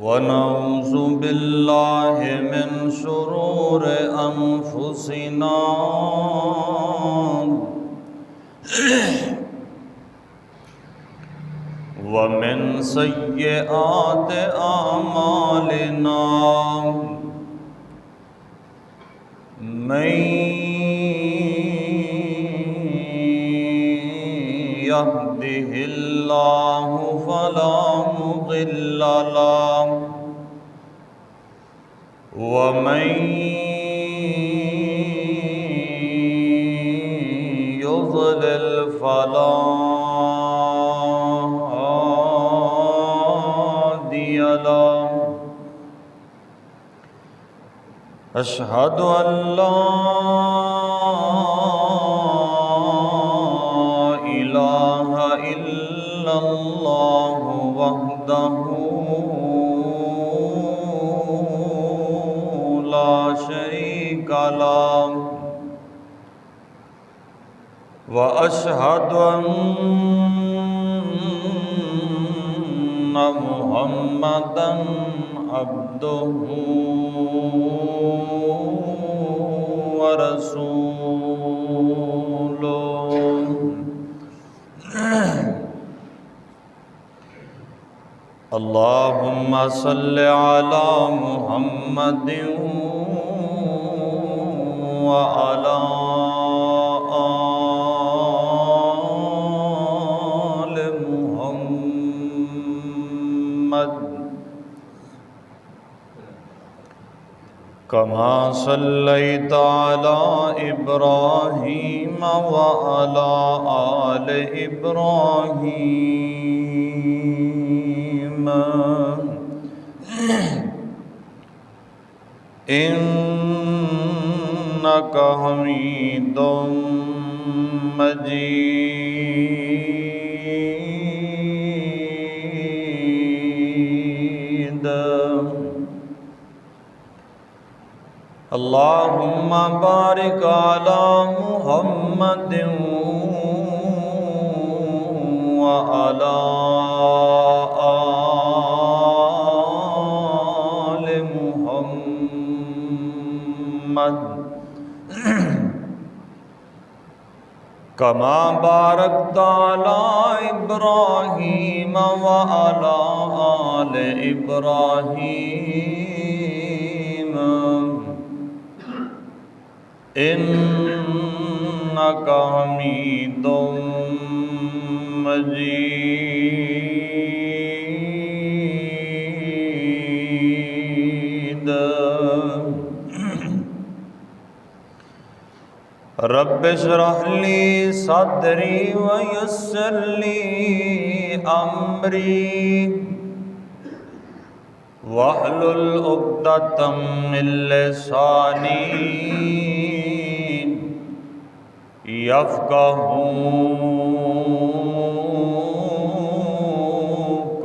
वनऊज़ु बिल्लाहि मिन शुरूर अनफुसिना व मिन सय्यिआति आमालिना मन यहदिहिल्लाहु फला मुदिल्ल लहु व मन युज़लिल फला हादिय लहु। अशहदु अल्ला इलाहा इल्लल्लाहु वहदहु ला शरीका लहु व अशहदु अन्ना मुहम्मदन अब्दुहु व रसूलुहु। अल्लाहुम्मा सल्लि अला मुहम्मदिन व अला आलि मुहम्मद कमा सल्लैता अला इब्राहीम व अला आलि इब्राहीम इन्नका हमीदुम मजीद। अल्लाहुम्मा बारिक अला मुहम्मदिन व अला आलि मुहम्मद कमा बारकता अला इब्राहीम व अला आलि इब्राहीम इन्नका हमीदुम मजीद। रब्बि इश्रह ली सदरी व यस्सिर ली अमरी वहलुल उक़दतम मिन लिसानी यफ़क़हू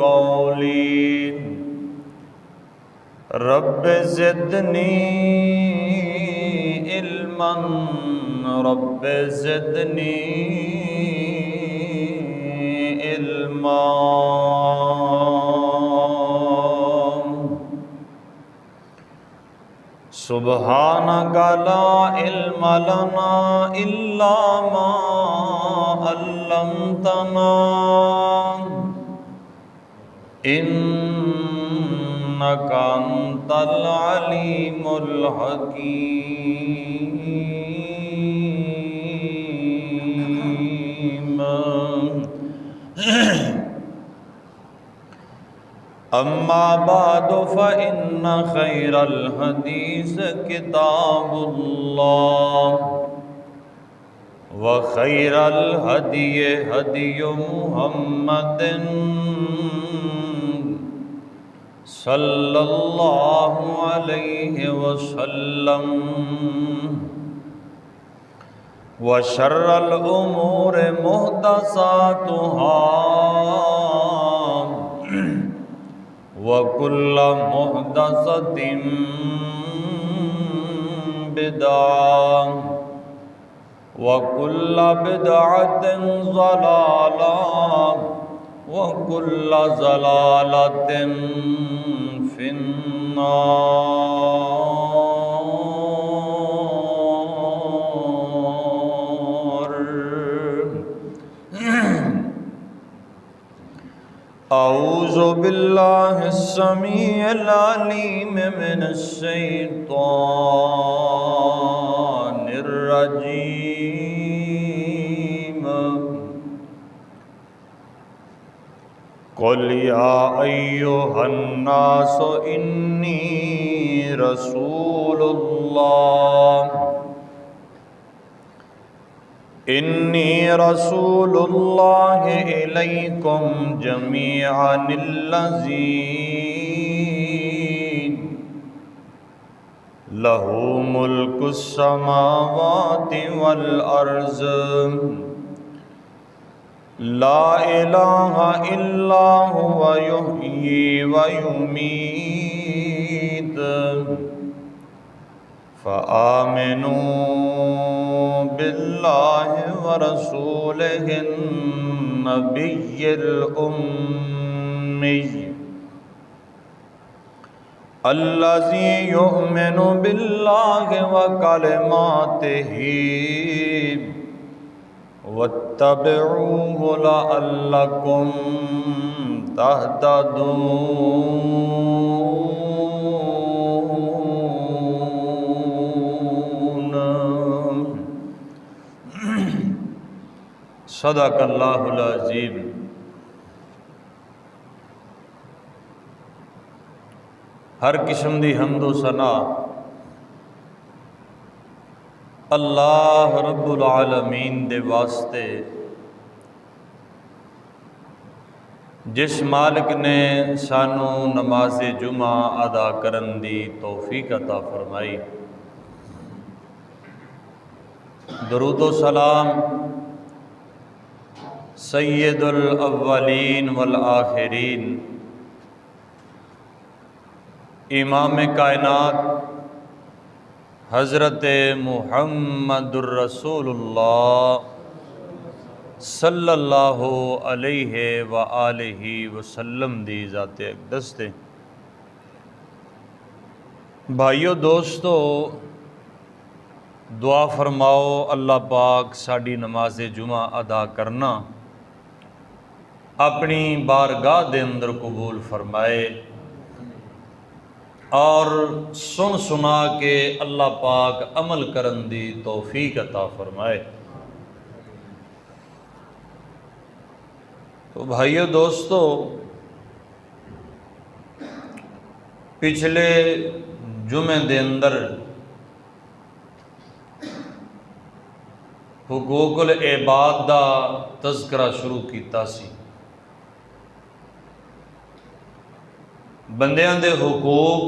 क़ौली। Rabbi ज़िदनी इल्मन rabbi ज़िदनी इल्मा। सुब्हानक ला इल्म लना इल्ला मा अल्लमतना इन्नका अंतल अलीमुल हकीम। अम्मा बादु फ़इन्न खैरल हदीस किताबुल्लाह व खैरल हदिय हदियु मुहम्मदिन सल्लल्लाहु अलैहि वसल्लम व शर्रल उमूर मुहदसातुहा व कुल्ल मुहदसतिन बिदअह व कुल्ल बिदअतिन ज़लाला व कुल्ल ज़लालतिन النار أعوذ بالله السميع العليم من الشيطان الرجيم قل يا أيها الناس إني رسول الله إليكم جميعا الذي له ملك السماوات والأرض لا إله إلا هو يحيي ويميت فآمنوا بالله ورسوله النبي الأمي الذي يؤمن بالله وكلماته واتبعوه لعلكم تهتدون صدق اللہ العظیم۔ ہر قسم دی حمد و ثنا اللہ رب العالمین دے واسطے جس مالک نے سانو نماز جمعہ ادا کرن دی توفیق عطا فرمائی۔ درود و سلام سید الاولین والآخرین امام کائنات حضرت محمد الرسول اللہ صلی اللہ علیہ وآلہ وسلم دی ذات اقدس تے۔ بھائیو دوستو دعا فرماؤ اللہ پاک ساڑی نماز جمعہ ادا کرنا اپنی بارگاہ دے اندر قبول فرمائے اور سن سنا کے اللہ پاک عمل کرن دی توفیق عطا فرمائے۔ تو بھائیو دوستو پچھلے جمعے دے اندر حقوق العباد دا تذکرہ شروع کیتا سی۔ بندیاں دے حقوق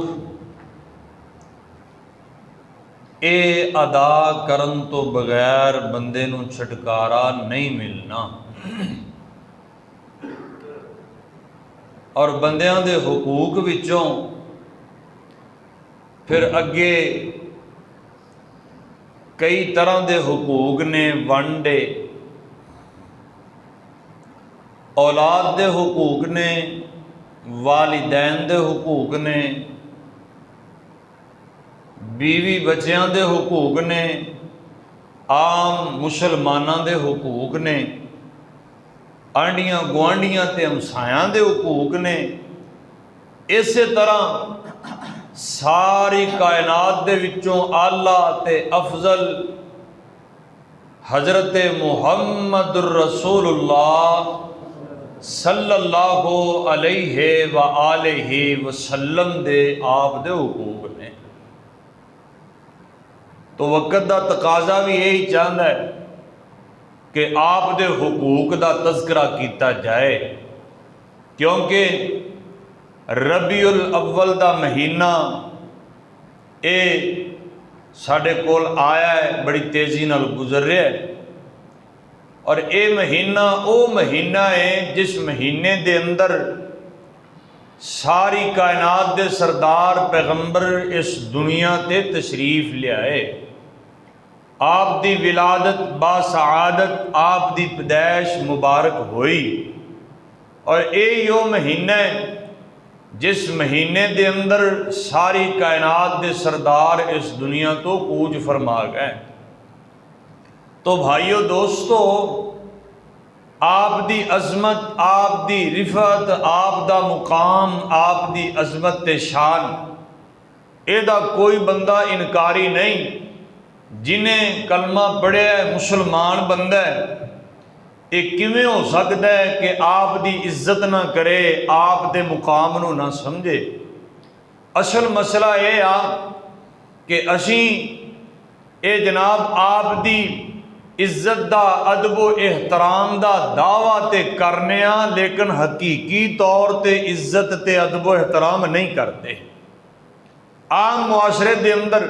اے ادا کرن تو بغیر بندے نو چھٹکارا نہیں ملنا، اور بندیاں دے حقوق وچوں پھر اگے کئی طرح دے حقوق نے ونڈے، اولاد دے حقوق نے، والدین دے حقوق نے، بیوی بچیاں دے حقوق نے، عام مسلماناں دے حقوق نے، آنڈیاں گوانڈیاں تے ہمسایاں دے حقوق نے۔ اسی طرح ساری کائنات دے وچوں اعلیٰ تے افضل حضرت محمد الرسول اللہ صلی اللہ علیہ وآلہ وسلم دے آپ دے حقوق نے۔ تو وقت دا تقاضا بھی یہی چاہتا ہے کہ آپ دے حقوق دا تذکرہ کیتا جائے، کیونکہ ربیع الاول دا مہینہ اے ساڑھے کول آیا ہے، بڑی تیزی نال گزر رہا ہے، اور اے مہینہ او مہینہ ہے جس مہینے دے اندر ساری کائنات دے سردار پیغمبر اس دنیا تے تشریف لے آئے۔ آپ دی ولادت باسعادت، آپ دی پیدائش مبارک ہوئی، اور اے یو مہینہ ہے जिस महीने के अंदर सारी कायनात के सरदार इस दुनिया तो कूच फरमा गए। तो भाइयों दोस्तों, आप दी अजमत, आप दी रिफत, आप दा मुकाम, आप दी अजमत ते शान, एदा कोई बंदा इनकारी नहीं। जिन्हें कलमा पढ़िया मुसलमान बंदा है, ये किवें हो सकता है कि आप दी इज्जत ना करे, आप दे मुकाम नूं ना समझे। असल मसला ये आ कि असी ये जनाब आप दी इज्जत दा, अदब एहतराम दा दावा ते करने आ, लेकिन हकीकी तौर ते इज्जत ते अदब एहतराम नहीं करते। आम मुआशरे दे अंदर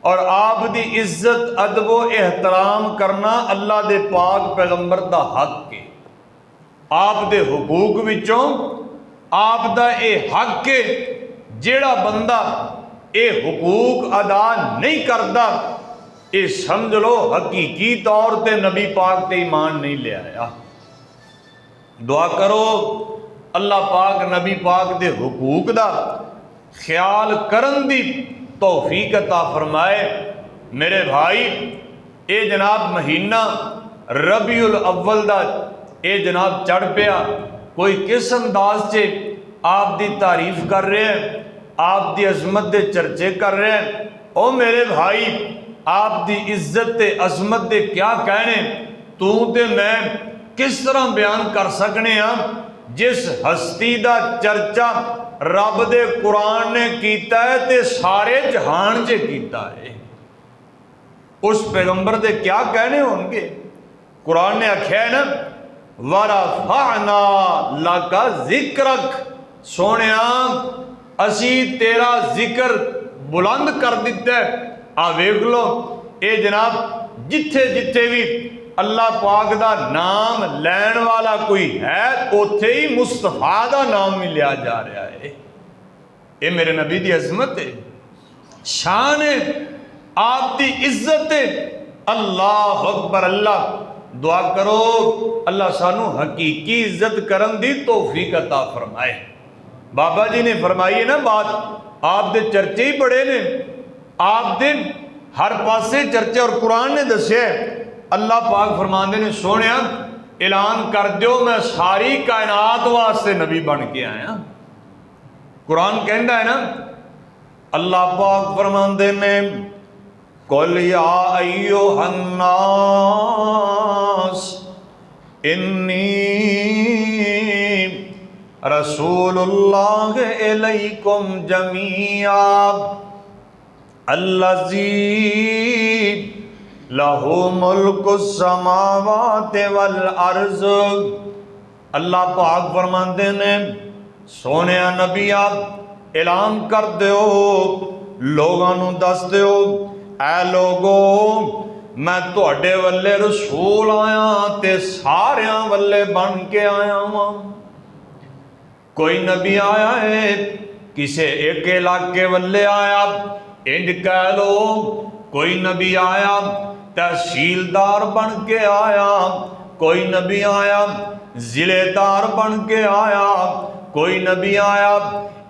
और आप दी इज्जत अदब एहतराम करना अल्लाह दे पाक पैगंबर दा हक है। आप दे हुकूक विचों आप दा ये हक है। जेड़ा बंदा ये हुकूक अदा नहीं करता, ये समझ लो हकीकी तौर ते नबी पाक ते ईमान नहीं ले आया। दुआ करो अल्लाह पाक नबी पाक दे हुकूक दा ख्याल करन दी तौफीक अता फरमाए। मेरे भाई, ये जनाब महीना रबीउल अव्वल दा ये जनाब चढ़ पिया। कोई किस अंदाज से आप दी तारीफ कर रहे हैं, आप दी अजमत दे चर्चे कर रहे हैं। ओ मेरे भाई, आप दी इज्जत ते अजमत दे क्या कहने, तू ते मैं किस तरह बयान कर सकने हैं। जिस हस्ती दा चर्चा रब दे कुरान ने कीता है ते सारे जहान च कीता है, उस पैगंबर दे क्या कहने होंगे। कुरान ने आख्या है ना, वरफ़अना लका ज़िक्रक, सोनिया असी तेरा जिक्र बुलंद कर दिता है। आ वेख लो, ये जनाब जिथे जिथे भी अल्लाह पाक दा नाम लैन वाला कोई है, उथे ही मुस्तफा दा नाम भी लिया जा रहा है। ये मेरे नबी दी अजमत है, शान है, आप दी इज्जत है। अल्लाह अकबर। अल्लाह दुआ करो अल्लाह सानू हकीकी इज्जत करन दी तौफीक अता फरमाए। बाबा जी ने फरमाई है ना बात, आप दे चर्चे ही बड़े ने, आप दे हर पासे चर्चे। और कुरान ने दस्या, अल्लाह पाक फरमाते ने, सोनिया ऐलान कर दो मैं सारी कायनात वास्ते नबी बन के आया। कुरान कहता है ना, अल्लाह पाक फरमाते ने, कुल या अय्युहन्नास इन्नी रसूलुल्लाह इलैकुम जमीआ अल्लज़ी लहू मुल्कुस समावाति वल अर्ज़। अल्लाह पाक फरमाते ने, सोने नबी आप ऐलान कर दो, लोगों नूं दस दो, ऐ लोगो मैं तुहाडे वल्ले रसूल आया ते सारियां वल्ले बन के आया वां। कोई नबी आया है किसे एक इलाके वल्ले आया, इंज कह लो। कोई नबी आया तहसीलदार बन के आया, कोई नबी आया जिलेदार बन के आया, कोई नबी आया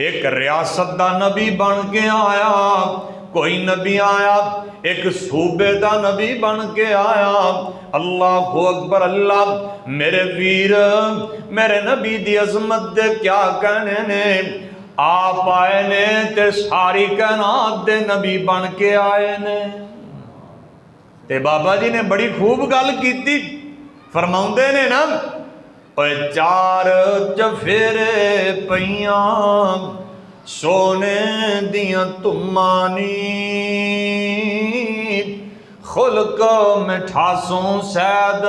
एक रियासत दा नबी बन के आया, कोई नबी आया एक सूबे दा नबी बन के आया। अल्लाह अकबर। अल्लाह मेरे वीर, मेरे नबी दी अजमत दे क्या कहने ने। आप आए ने ते सारी कायनात दे नबी बन के आए ने। ते बाबा जी ने बड़ी खूब गल कीती, फरमाउंदे ने ना, ओए चार चफेरे पईयां सोने दियां तुमानी, खुल्क मिठासों सैद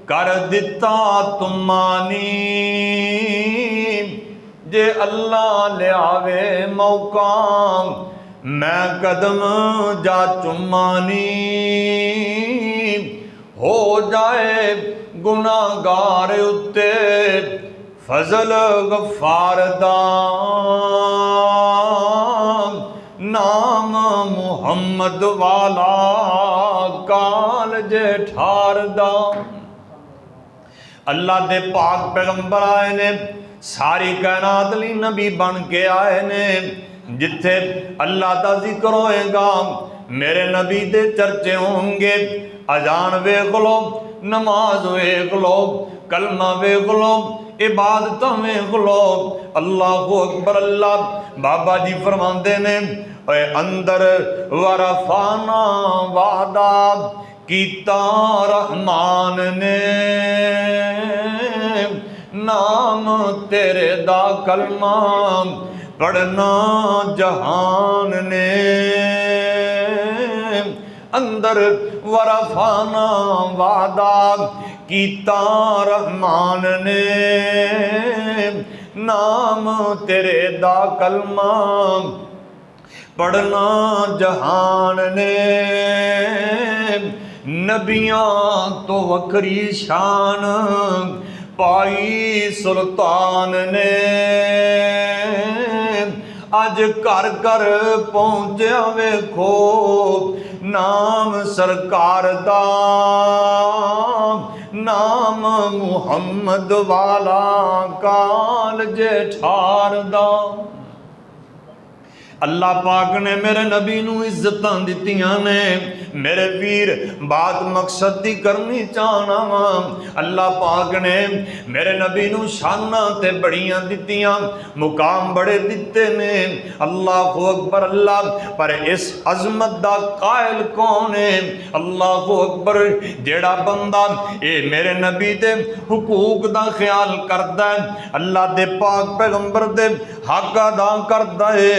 कर दिता तुमानी। जे अल्लाह लियावे मौका मैं कदम जा चुमानी, हो जाए गुनाहगार उत्ते फजल गफ्फार दा, नाम मुहम्मद वाला काल जेठार दा। अल्लाह दे पाक पैगंबर आए ने, सारी कायनात लई नबी बन के आए ने। जिथे अल्लाह का जिक्र होएगा मेरे नबी दे चर्चे होंगे। अजान वेख लो, नमाज वेख लो, कलमा वेख लो, इबादत वेख लो, अल्लाह अकबर अल्लाह। बाबा जी फरमाते ने अंदर वरफाना वादा कीता रहमान ने, नाम तेरे दा कलमा पढ़ना जहान ने। अंदर वरफाना वादा कीता रहमान ने, नाम तेरे दा कलमा पढ़ना जहान ने। नबियां तो वखरी शान पाई सुल्तान ने। अज घर घर पहुंचा वेखो नाम सरकार दा, नाम मुहम्मद वाला काल जेठार दा। अल्लाह पाक ने मेरे नबी नू इज्जत दित्तियां ने। मेरे वीर बात मकसद दी करनी चाहना वा। अल्लाह पाक ने मेरे नबी नू शाना ते बड़ियां दित्तियां, मुकाम बड़े दिते ने। अल्लाह अकबर अल्लाह। पर इस अजमत दा कायल कौन है? अल्लाह अकबर। जेड़ा बंदा ये मेरे नबी दे हुकूक दा ख्याल करदा है, अल्लाह दे पाक पैगंबर दे हक अदा करदा है,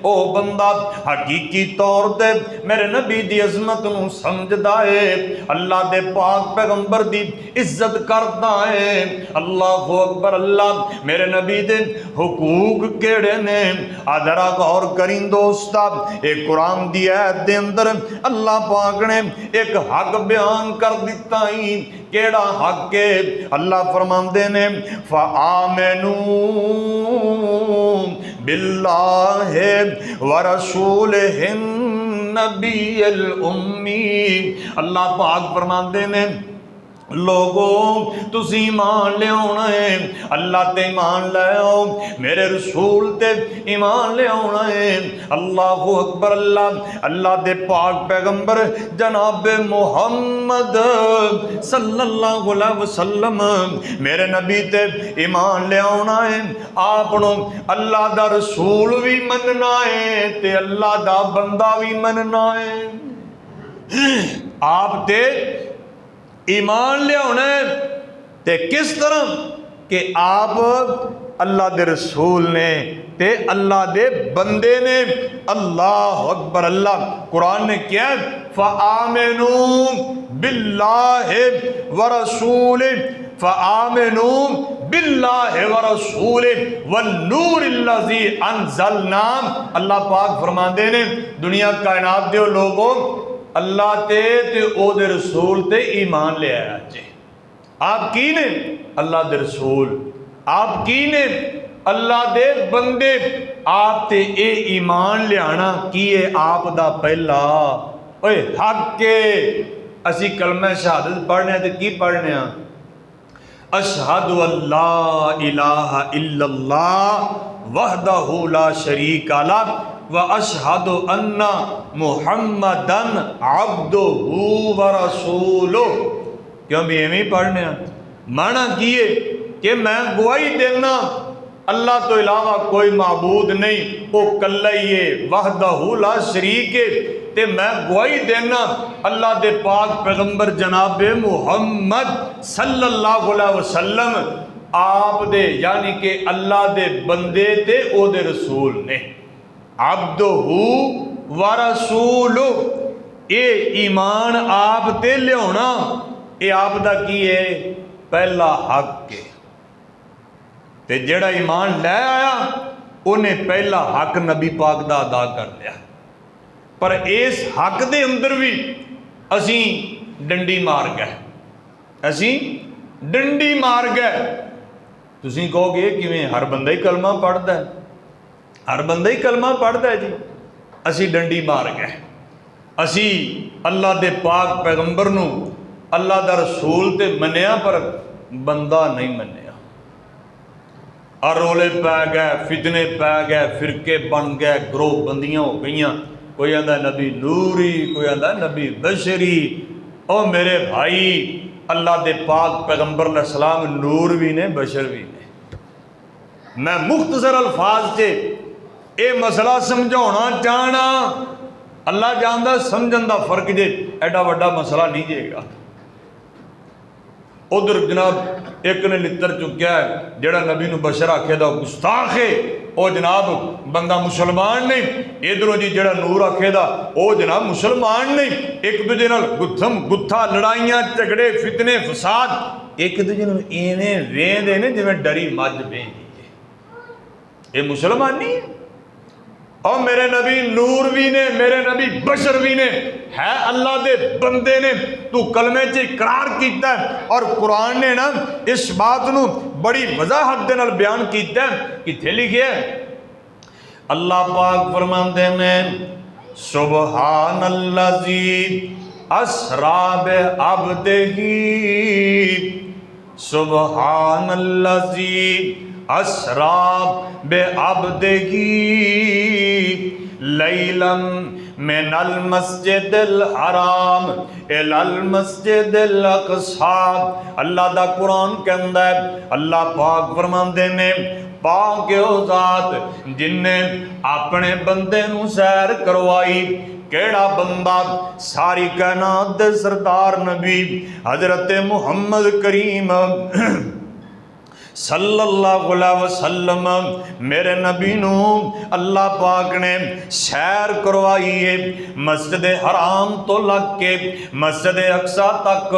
ओ बंदा हकीकी तौर ते मेरे नबी दी अजमत नू समझदा है, अल्लाह दे पाक पैगंबर दी इज्जत करदा है। अल्लाह अकबर अल्लाह। मेरे नबी दे हुकूक केड़े ने? जरा गौर करी दोस्ता, एक कुरान दी आयत दे अंदर अल्लाह पाक ने एक हक बयान कर दिता ही। केड़ा हक है? अल्लाह फरमांदे ने फ़आमिनू बिल्लाहि व रसूलिहिन नबियल उम्मी। अल्लाह पाक फरमाते ने लोगो तुसी ईमान ले आना है, अल्लाह ते ईमान ले आओ, मेरे रसूल ते ईमान ले आना है। अल्लाह अकबर अल्लाह। अल्लाह दे पाक पैगंबर जनाब मुहम्मद सल्लल्लाहु अलैहि वसल्लम मेरे नबी ते ईमान ले आना है। आपनो अल्लाह दा रसूल भी मनना है ते अल्लाह दा बंदा भी मनना है। आप ते ईमान लिया ते किस तरह कि आप अल्लाह दे रसूल ने ते अल्लाह दे बंदे ने। अल्लाह अकबर अल्लाह। कुरान ने क्या फ़आमिनू बिल्लाहि व रसूल, फ़आमिनू बिल्लाहि व रसूल वन नूरिल्लज़ी अंज़लना। अल्लाह पाक फरमाते ने दुनिया कायनात दे लोगों अल्लाह ते ओदे रसूल ते ईमान ले आया जे। आप की ने? अल्लाह दे रसूल। आप की ने? अल्लाह दे बंदे। आप ते ए ईमान लियाना की है आप दा पहला ओए हक के। असी कलमा शहादत पढ़ने ते की पढ़ने? अशहदु अल्ला इलाहा इल्लल्लाह वहदहु ला शरीका लह व अशहदु अन्ना मुहम्मदन अब्दुहु व रसूलुहु। क्यों भी एवं ही पढ़ने? माना किए कि मैं गवाही देना अल्लाह तो इलावा कोई माबूद नहीं, वो कल्ला ही है, वहदहु ला शरीक है। ते मैं गवाही देना अल्लाह दे पाक पैगंबर जनाब मुहम्मद सल्लल्लाहु अलैहि वसल्लम आप दे यानी कि अल्लाह दे बंदे ते ओदे रसूल ने। अब्दुहु व रसूलुहु। ये ईमान आप ते लियाना ये आप दा की है? पहला हक है। ते जेड़ा ईमान लै आया उन्हें पहला हक नबी पाक दा अदा कर लिया। पर इस हक दे अंदर भी असी डंडी मार गए, असी डंडी मार गए। तुसी कहोगे किवें? हर बंदा ही कलमा पढ़दा है, हर बंदा ही कलमा पढ़दा है जी। असी डंडी मार गए। असी अल्लाह दे पाक पैगंबर नू अल्लाह दा रसूल ते मन्निया पर बंदा नहीं मन्निया। और रोले पै गए, फितने पै गए, फिरके बन गए, ग्रोह बंदियां हो गई। कोई आंदा नबी नूरी, कोई आंदा नबी बशरी। ओ मेरे भाई, अल्लाह दे पाक पैगंबर सलाम नूर भी ने, बशर भी ने। मैं मुख्तसर अल्फाज से ये मसला समझाना चाहना। अल्लाह जानदा समझन का फर्क जे, एडा वड्डा मसला नहीं जेगा। उधर जनाब एक ने लित्र चुक्या है, जेड़ा नबी नूं बशर आखे दा गुस्ताख है, वो जनाब बंदा मुसलमान नहीं। इधरों जी जेड़ा नूर आखे दा वो जनाब मुसलमान नहीं। एक दूजे नाल गुत्थम गुत्था, लड़ाइयां झगड़े, फितने फसाद, एक दूजे नूं इवें वेंदे ने जिवें डरी मझ वेंदी। ये मुसलमानी है। और मेरे नबी नूर भी ने, मेरे नबी बशर भी ने, है अल्लाह दे बंदे ने। तू कलमे च इकरार कीता है, और कुरान ने ना इस बात नू बड़ी वजाहत दे नाल बयान कीता है। किथे लिखे अल्लाह पाक फरमांदे ने, सुबहानल्लाजी असरा बि अब्दिही, सुबहानल्लाजी असरा बे अब्दिही लैलम मिनल मस्जिदिल हराम इलल मस्जिदिल अक़सा। अल्लाह दा कुरान कहंदा है, अल्लाह पाक फरमांदे ने, पाक ओ ज़ात जिन्ने अपने बंदे नूं सैर करवाई। केड़ा बंदा? सारी कायनात दे सरदार नबी हजरत मुहम्मद करीम सल्लल्लाहु अलैहि वसल्लम, मेरे नबी नूं अल्लाह पाक ने सैर करवाई है। मस्जिद हराम तो लग के मस्जिद अक्सा तक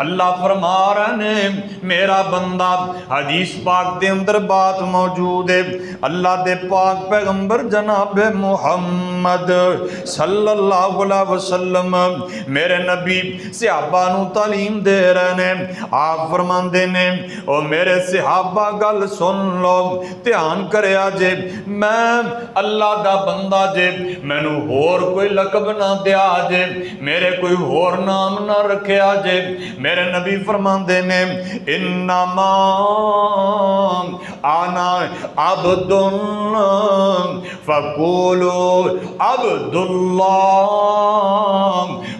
अल्लाह फरमा रहे ने, मेरा बंदा। हदीस पाक दे अंदर बात मौजूद है, अल्लाह दे पाक पैगंबर जनाब मुहम्मद सल्लल्लाहु अलैहि वसल्लम मेरे नबी सहाबा नूं तालीम दे रहे ने। आप फरमांदे ने, ओ मेरे सहाबा गल सुन लो, ध्यान करया जे, मैं अल्लाह दा बंदा जे, मैनू होर कोई लकब ना दिया जे, मेरे कोई होर नाम ना रखया जे। मेरे नबी फरमांदे ने, इन्नमा आना अब्दुन फकूलू अब्दुल्लाह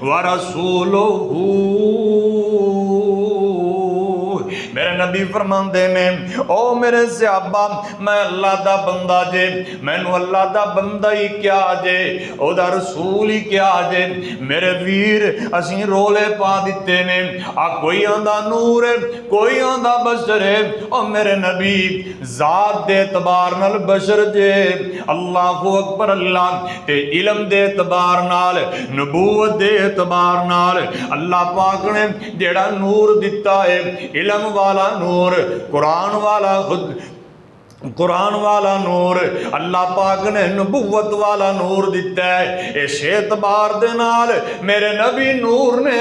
व रसूलुहू। मेरे नबी फरमांदे ने, ओ मेरे सहाबा, मैं अल्लाह दा बंदा जे, मैनू अल्लाह दा बंदा ही क्या जे, ओदा रसूल ही क्या जे। मेरे वीर असीं रोले पा दिते ने, आ कोई आंदा नूर है, कोई आंदा बशर है। ओ मेरे नबी जात दे एतबार नाल बशर जे, अल्लाहु अकबर, अल्लाह ते इलम दे एतबार नाल, नबूवत दे एतबार नाल अल्लाह पाक ने जेड़ा नूर दिता है, इलम वाला नूर, कुरान वाला खुद कुरान वाला नूर, अल्लाह पाक ने नबूवत वाला नूर दिता है। इस एतबार दे नाल मेरे नबी नूर ने,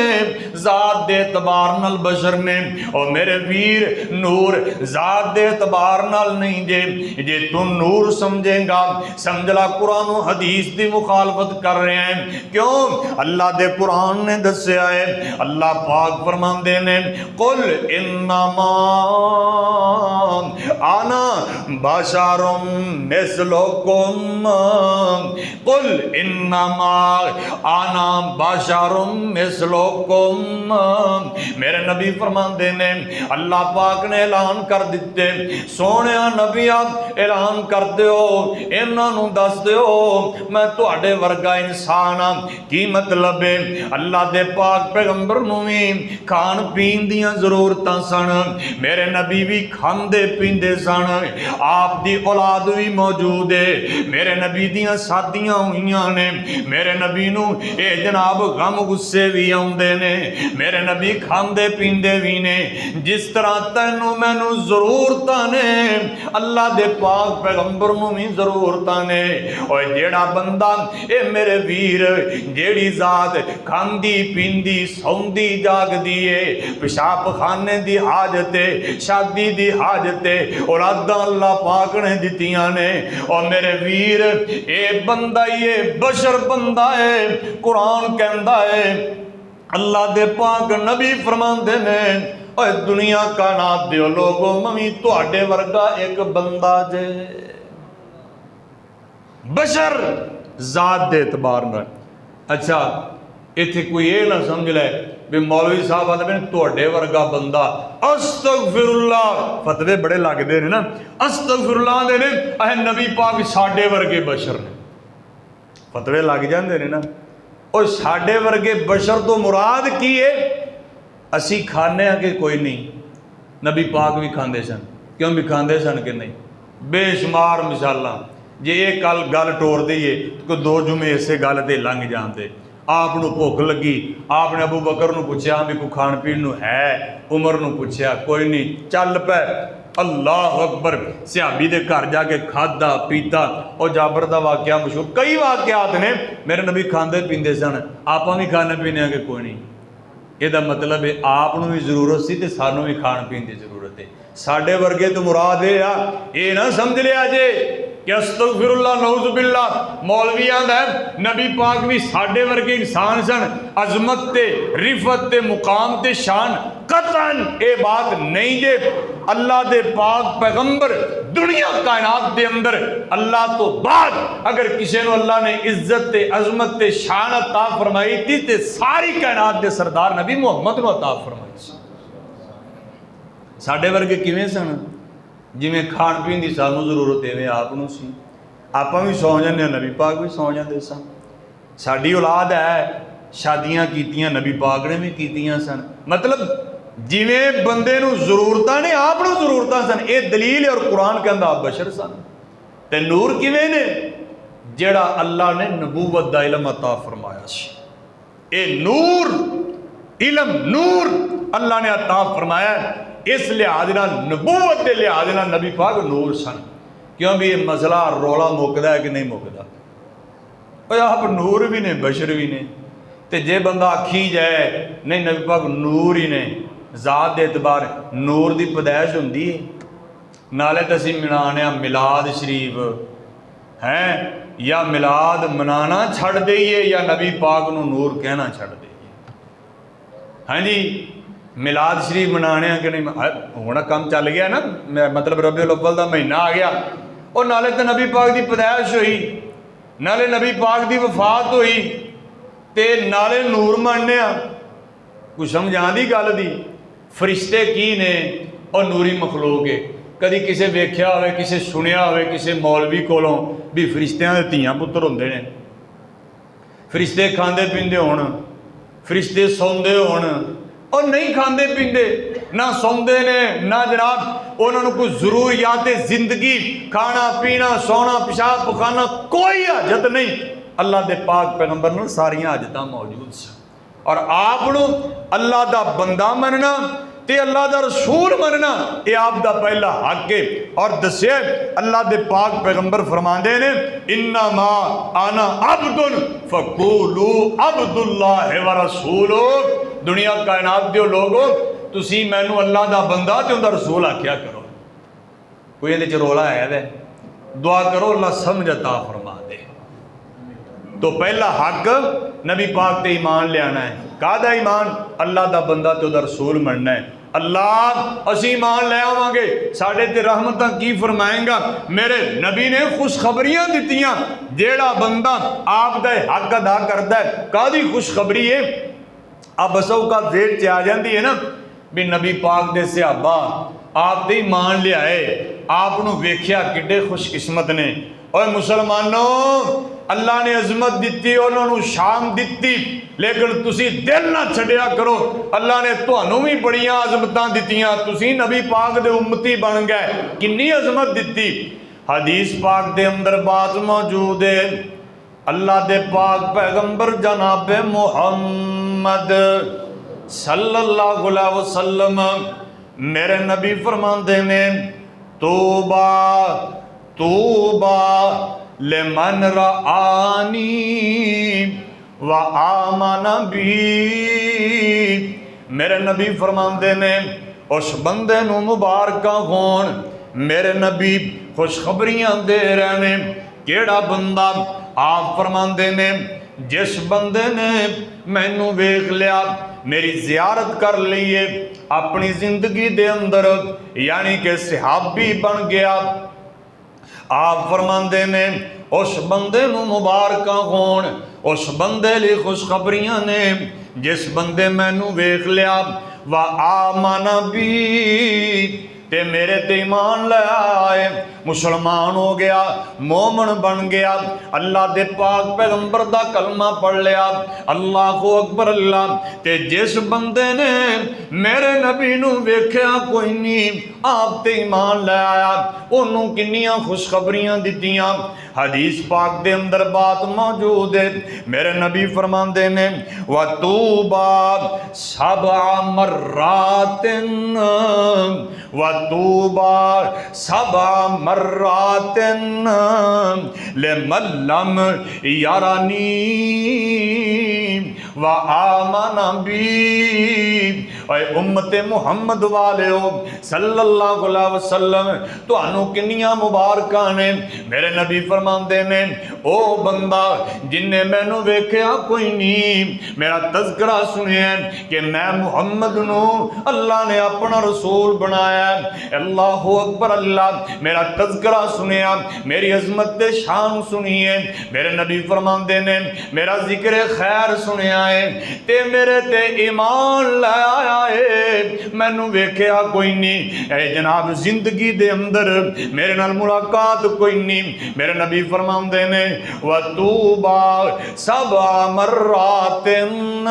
जात दे एतबार नाल बशर ने। और मेरे वीर नूर जात दे एतबार नाल नहीं जे, जे तू नूर समझेगा समझला कुरान हदीस की मुखालफत कर रहे हैं। क्यों? अल्लाह दे कुरान ने दस्या है, अल्लाह पाक फरमांदे ने, कुल इन्नमा आना बशरुम मिस्लुकुम, कुल इन्नमा आना बशरुम मिस्लुकुम। मेरे नबी फरमांदे ने, अल्लाह पाक ने ऐलान कर दिते, सोने नबिया ऐलान कर दिओ, इन्हां नूं दस दिओ मैं तुहाडे वर्गा इंसान हां। की मतलब है? अल्लाह दे पाक पैगंबर नूं भी खाण पीण दियां जरूरतां सन, मेरे नबी भी खांदे पींदे सन, आप दी औलाद भी मौजूद है, मेरे नबी दियां शादियां हुईयां ने, मेरे नबी नूं ए जनाब गम गुस्से भी आउंदे ने, मेरे नबी खांदे पींदे भी ने। जिस तरह तैनू मैनू जरूरतां ने, अल्लाह दे पाक पैगंबर नूं भी जरूरतां ने। और जेड़ा बंदा ए मेरे वीर, जेड़ी जात खांदी पींदी सौंदी जागदी है, पेशाब खाने दी हाजत है, शादी दी हाजत है, औलादा अल्लाह पाक ने दितियां ने। और मेरे वीर ए बंदा ये बशर बंदा है, कुरान कहंदा है, अल्लाह दे पाक नबी फरमांदे ने, और दुनिया कायनात दे लोगो मवी तुहाडे वर्गा एक बंदा जे बशर जात दे एतबार नाल। अच्छा इत्थे कोई ये ना समझ लै भी मौलवी साहब आते हैं तुहाडे वर्गा बंदा अस्तगफिरुल्लाह फतवे बड़े लगते हैं ना अस्तगफिरुल्लाह दे ने अह नबी पाक साडे वर्गे बशर ने फतवे लग जाते हैं ना। और साडे वर्गे बशर तो मुराद की है असी खाने कि कोई नहीं नबी पाक भी खाते सन क्यों भी खाते सन कि नहीं बेशुमार मिसालां जे ये कल गल टोर दईए तो दो जुमे इसे गल ते लंघ जाते। आपनू भुख लगी आपने अबू बकर नू पूछया भी कोई खाण पीण नू है उमर नू पूछया कोई नहीं चल पै अल्लाह अकबर सिहाबी दे घर जाके खादा पीता। और जाबर का वाकया मशहूर कई वाकयात ने मेरे नबी खाते पींदे सन आप भी खाने पीने कि कोई नहीं। यदा मतलब है आपनू भी जरूरत सी ते सानू भी खाण पीण की जरूरत है। साडे वर्गे तो मुराद ये ना समझ लिया जे कि अस्तगफिरुल्लाह नऊजुबिल्लाह मौलवी आंदा है नबी पाक भी साडे वर्गे इंसान सन अजमत ते रिफत ते मुकाम ते शान कतन ये बात नहीं जे अल्लाह दे पाक पैगंबर दुनिया कायनात दे अंदर अल्लाह तो बाद अगर किसी को अल्लाह ने इज्जत ते अजमत ते शान अता फरमाई थी ते सारी कायनात दे सरदार नबी मुहम्मद को अता फरमाई सी। साडे वर्गे किवें सन जिमें खाण पीण की सानू जरूरत इवें आपनू सी आप भी सौ जाने नबी पाक भी सौ जाते सन। साडी औलाद है शादियां कीतियां नबी पाक ने भी कीतियां सन मतलब जिमें बंदे नू जरूरतां ने आपनू जरूरतां सन। ये दलील है और कुरान कहंदा आप बशर सन ते नूर किवें ने जेड़ा अल्लाह ने नबूवत दा इल्म अता फरमाया सी। ये नूर इल्म नूर अल्लाह ने अता फरमाया इस लिहाज नाल नबूवत के लिहाज नाल नबी पाक नूर सन। क्यों भी ये मसला रौला मुकदा है कि नहीं मुकदा और आप नूर भी ने बशर भी ने ते जे बंदा आखी जाए नहीं नबी पाक नूर ही ने जात के एतबार नूर की पैदाइश होंदी है। नाले तो असीं मनाने मिलाद शरीफ है या मिलाद मनाना छड़ दईए या नबी पाक नू नूर कहना छड़ दईए। हाँ जी मिलाद शरीफ मनाने कि नहीं हुण काम चल गया ना मतलब रबीउल अव्वल का महीना आ गया और नाले तो नबी पाक की पैदाइश हुई नाले नबी पाक की वफात हुई ते नाले नूर मानने कुछ समझ आती गल दी। फरिश्ते की ने और नूरी मखलूक है कभी किसी वेख्या हो किसी सुनिया हो किसी मौलवी कोलों भी फरिश्तियां दे धीआं पुत्तर होंदे ने फरिश्ते खांदे पींदे होण फरिश्ते सौंदे होण और नहीं खाते पीते ना सौंदे ने ना जनाब उन्होंने कोई जरूरियात जिंदगी खाना पीना सोना पेशाब पखाना कोई हाजत नहीं। अल्लाह के पाक पैगंबर में सारिया हाजत मौजूद सन और आपनू अल्लाह का बंदा मनना ते अल्लाह का रसूल मनना ये आपका पहला हक है। और दस्या अल्लाह के पाक पैगंबर फरमाते ने इन्नमा आना अब्दुन फकूलू अब्दुल्लाह व रसूलु दुनिया कायनात दे लोगो तुसी मैनू अल्लाह का बंदा ते उनका रसूल आख्या करो। कोई ये रोला है वे दुआ करो अल्लाह समझ अता फरमा दे। तो पहला हक नबी पाक ते ईमान लियाना है। कादा ईमान अल्लाह का बंदा ते उनका रसूल मनना है। अल्लाह असी ईमान ले आवांगे साडे ते रहमतां की फरमाएगा मेरे नबी ने खुशखबरियां दित्तियां जेड़ा बंदा आप दा हक अदा करता है। कादी खुशखबरी है अब बसों का जेल च आ जाती है ना भी नबी पाक दे सहाबा आप दे ईमान लियाए आपनू वेख्या किड्डे खुशकिस्मत ने। और मुसलमानों अल्लाह ने अजमत दी उन्होंने शान दी लेकिन तुसी दिल ना छड़िया करो अल्लाह ने तुहानू भी बड़ियां अजमतां दित्तियां तुसी नबी पाक दे उम्मती बन गए किन्नी अजमत दी। हदीस पाक दे अंदर बात मौजूद है अल्लाह दे पाक पैगंबर जनाब मुहम्मद सल्लल्लाहु अलैहि वसल्लम मेरे नबी फरमाते ने तौबा तौबा लिमन रआनी व आमन बी। मेरे नबी फरमाते ने उस बंदे नू मुबारक होन मेरे नबी खुशखबरियां दे रहे ने केड़ा बंदा आप फरमाते ने जिस बंदे ने मैनू वेख लिया मेरी जियारत कर लीए अपनी जिंदगी दे अंदर, यानी कि सहाबी बन गया। आप फरमाते ने उस बंदे नूं मुबारक होण, उस बंदे लई खुशखबरियां ने जिस बंदे मैनू वेख लिया वा आमना बी ते मेरे ते ईमान ले आए, मुसलमान हो गया, मोमन बन गया, अल्लाह दे पाक पैगंबर दा कलमा पढ़ लिया, अल्लाह को अकबर अल्लाह। ते जिस बंदे ने मेरे नबी नू वेख्या कोई नहीं, आप ते ईमान ले आया, ओनू किन्नियां खुशखबरियां दित्तियां। हदीस पाक दे अंदर बात मौजूद है, मेरे नबी फरमांदे ने व तूबा सबआ मर्रातिन व तूबा सबआ मर्रातिन लिमल्लम यारानी व आमना बी। उम्मते मुहम्मद वाले हो सल्लल्लाहु अलैहि वसल्लम, तुहानू किन्नियां मुबारकां ने। मेरे नबी फरमांदे ने ओ बंदा जिन्ने मैनू वेख्या कोई नहीं, मेरा तज़किरा सुनिया कि मैं मुहम्मद नू अल्लाह ने अपना रसूल बनाया, अल्लाह अकबर अल्लाह। मेरा तज़किरा सुनिया, मेरी अजमत दे शान सुनिए। मेरे नबी फरमांदे ने मेरा जिक्र खैर सुनिया है ते मेरे ते ईमान ला आया है, मैनू वेख्या कोई नहीं। ए जनाब जिंदगी दे अंदर मेरे नाल मुलाकात कोई नहीं। मेरे नबी फरमांदे ने व तूबा सबआ मर्रातिन,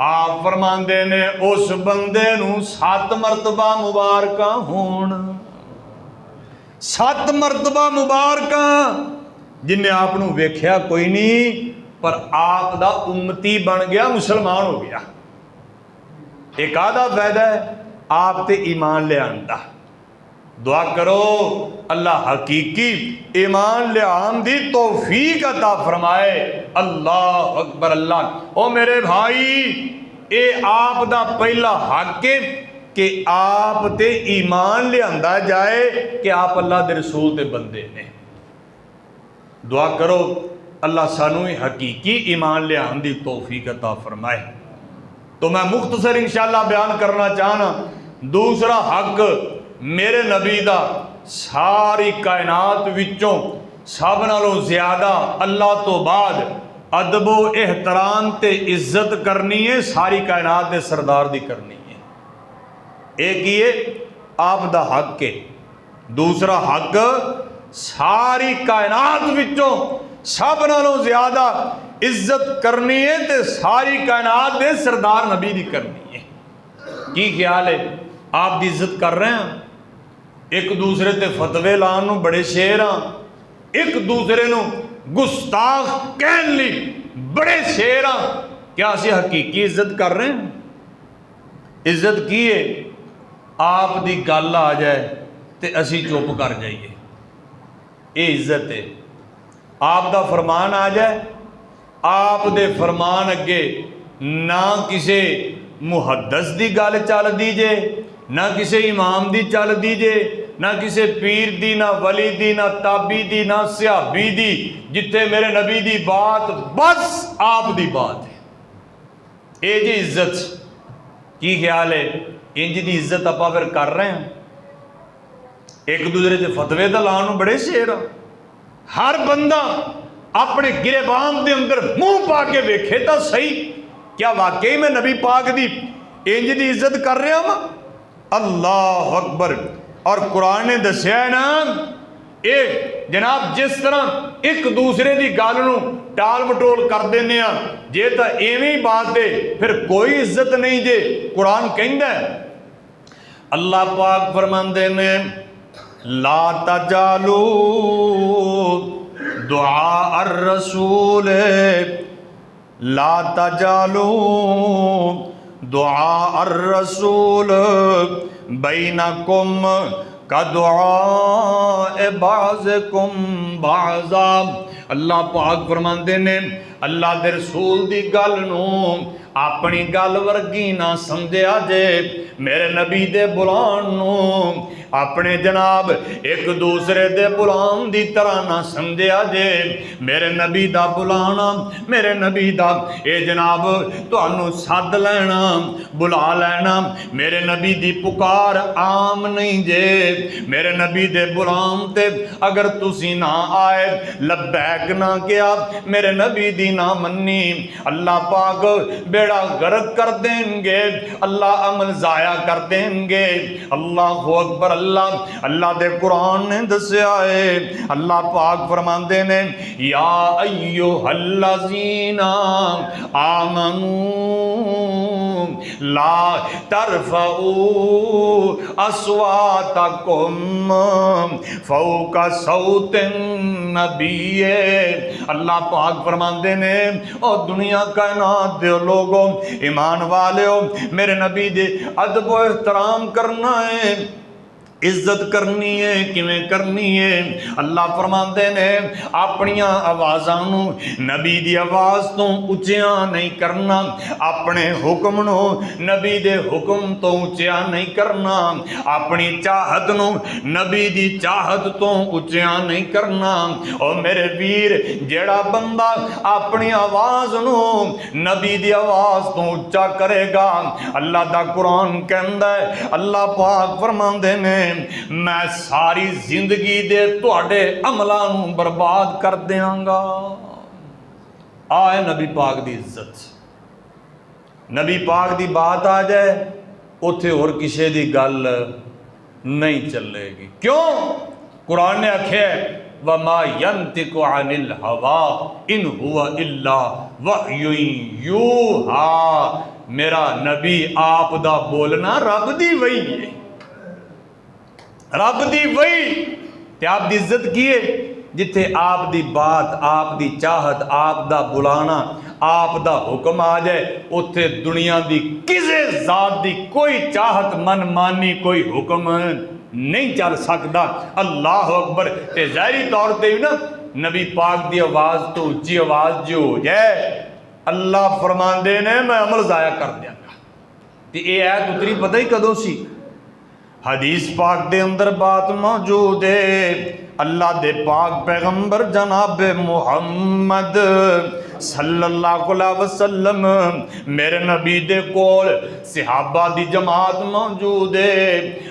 आप फरमांदे ने उस बंदे नू 7 मरतबा मुबारकां होण, 7 मरतबा मुबारकां जिन्हें आप नू वेख्या कोई नहीं पर आप दा उम्मती बन गया, मुसलमान हो गया। एक आधा फायदा है आप ते ईमान ले आंदा। दुआ करो अल्लाह हकीकी ईमान ले आन दी तौफीक अता फरमाए। अल्लाह अकबर अल्लाह। ओ मेरे भाई, ये आप दा पहला हक है कि आप ते ईमान ले आंदा जाए कि आप अल्लाह दे रसूल दे बंदे ने। दुआ करो अल्लाह सानू हकीकी ईमान ले आन दी तौफीक अता फरमाए। तो मैं मुख्तसर इंशाअल्लाह बयान करना चाहना, दूसरा हक मेरे नबी दा सारी कायनात विचों सब नालों ज्यादा अल्लाह तो बाद अदबो एहतराम ते इज्जत करनी है, सारी कायनात दे सरदार दी करनी है। एक ये आप दा हक है, दूसरा हक सारी कायनात विचों सब नालों ज्यादा इज्जत करनी है ते सारी कायनात दे सरदार नबी दी करनी है। की ख्याल है आप दी इज्जत कर रहे हैं? एक दूसरे ते फतवे लान नू बड़े शेर हाँ, एक दूसरे नू गुस्ताख कहन ली बड़े शेर हाँ। क्या असी हकीकी इज्जत कर रहे हैं? इज्जत की है आप दी गल आ जाए ते असी चुप कर जाइए, ये इज्जत है। आप दा फरमान आ जाए, आप दे फरमान अगे ना किसी मुहद्दस दी गल चल दी जे, ना किसी इमाम दी चल दी जे, ना किसी पीर दी, ना वली दी, ना ताबी दी, ना सहाबी दी। जिथे मेरे नबी दी बात बस आप दी बात है। ये जी इज्जत की ख्याल है? इंज दी इज्जत आप फिर कर रहे हैं? एक दूसरे के फतवे तो लाने बड़े शेर, हर बंदा अपने गिरेबान के अंदर मुंह पा के वेखे तो सही, क्या वाकई में नबी पाक दी इंज दी इज्जत कर रहे हम? अल्लाह अकबर। और कुरान ने दसिया ना, एक जनाब जिस तरह एक दूसरे की गल नूं टाल मटोल कर देने, जे तो इवें ही बात है फिर कोई इज्जत नहीं जे। कुरान कहंदा अल्लाह पाक फरमांदे ने ला तजालू दुआ अर रसूल, ला तजालू दुआ अर रसूल बैनकुम का दुआ बाज़कुम बाज़ा। अल्लाह पाक फरमाते ने अल्लाह दे रसूल दी गल नूं अपनी गल वर्गी ना समझिया जे। मेरे नबी दे बुलाण नूं अपने जनाब एक दूसरे दे बुलाण दी तरह ना समझिया जे। मेरे नबी दा बुलाना, मेरे नबी दा ए जनाब तुहानू सद लेना, बुला लेना, मेरे नबी दी पुकार आम नहीं जे। मेरे नबी दे बुलाम ते अगर तुसी ना आए, लब्बैक ना किया, मेरे नबी दी ना मन्नी, अल्लाह पाक बेड़ा गर्क कर देंगे, अल्लाह अमल जाया कर देंगे। अल्लाह अकबर। अल्लाह अल्लाह दे कुरान ने दस्या है, अल्लाह पाक फरमाते ने या अय्युहल्लज़ीना आमनू ला तरफऊ अस्वातकुम फौका सौतिन नबीए। अल्लाह पाक फरमाते ने ओ दुनिया कायनात दे लोगों, ईमान वाले हो, मेरे नबी दे अदब व एहतराम करना है, इज्जत करनी है। किवें करनी है? अल्लाह फरमाते ने अपनियां आवाज़ां नूं नबी दी आवाज़ तो उच्चिया नहीं करना, अपने हुक्म नूं नबी दे हुक्म तो उच्चिया नहीं करना, अपनी चाहत नूं नबी दी चाहत तो उच्चिया नहीं करना। और मेरे वीर, जेड़ा बंदा अपनी आवाज़ नूं नबी दी आवाज़ तो उच्चा करेगा, अल्लाह दा कुरान कहंदा है, अल्लाह पाक फरमांदे ने मैं सारी जिंदगी दे तुहाडे अमलां नूं बर्बाद कर देंगा। आए नबी पाक दी इज्जत, नबी पाक दी बात आ जाए उत्थे होर किसे दी गल नहीं चलेगी। क्यों? कुरान ने आख्या वमा यंतिकु अनिल हवा इन हुवा इल्ला वह्युन यूहा। मेरा नबी आप दा बोलना रब दी वही है, रब दी वही ते आप दी इज्जत की है जिथे आप दी बात, आप दी चाहत, आप दा बुलाना, आप दा हुक्म आ जाए, उत्थे दुनिया दी किसी जात दी कोई चाहत मनमानी, कोई हुक्म नहीं चल सकता। अल्लाह अकबर। ते ज़ाहिरी तौर पर भी ना नबी पाक दी आवाज़ तो उच्ची आवाज़ जो हो जाए, अल्लाह फरमांदे ने मैं अमल ज़ाया कर देंगा। तो ये ऐत उतरी पता ही कदों सी? हदीस पाक दे अंदर बात मौजूद है, अल्लाह दे पाक पैगंबर जनाब मुहम्मद सल्लल्लाहु अलैहि वसल्लम मेरे नबी दे कोल सहाबा दी जमात मौजूद है।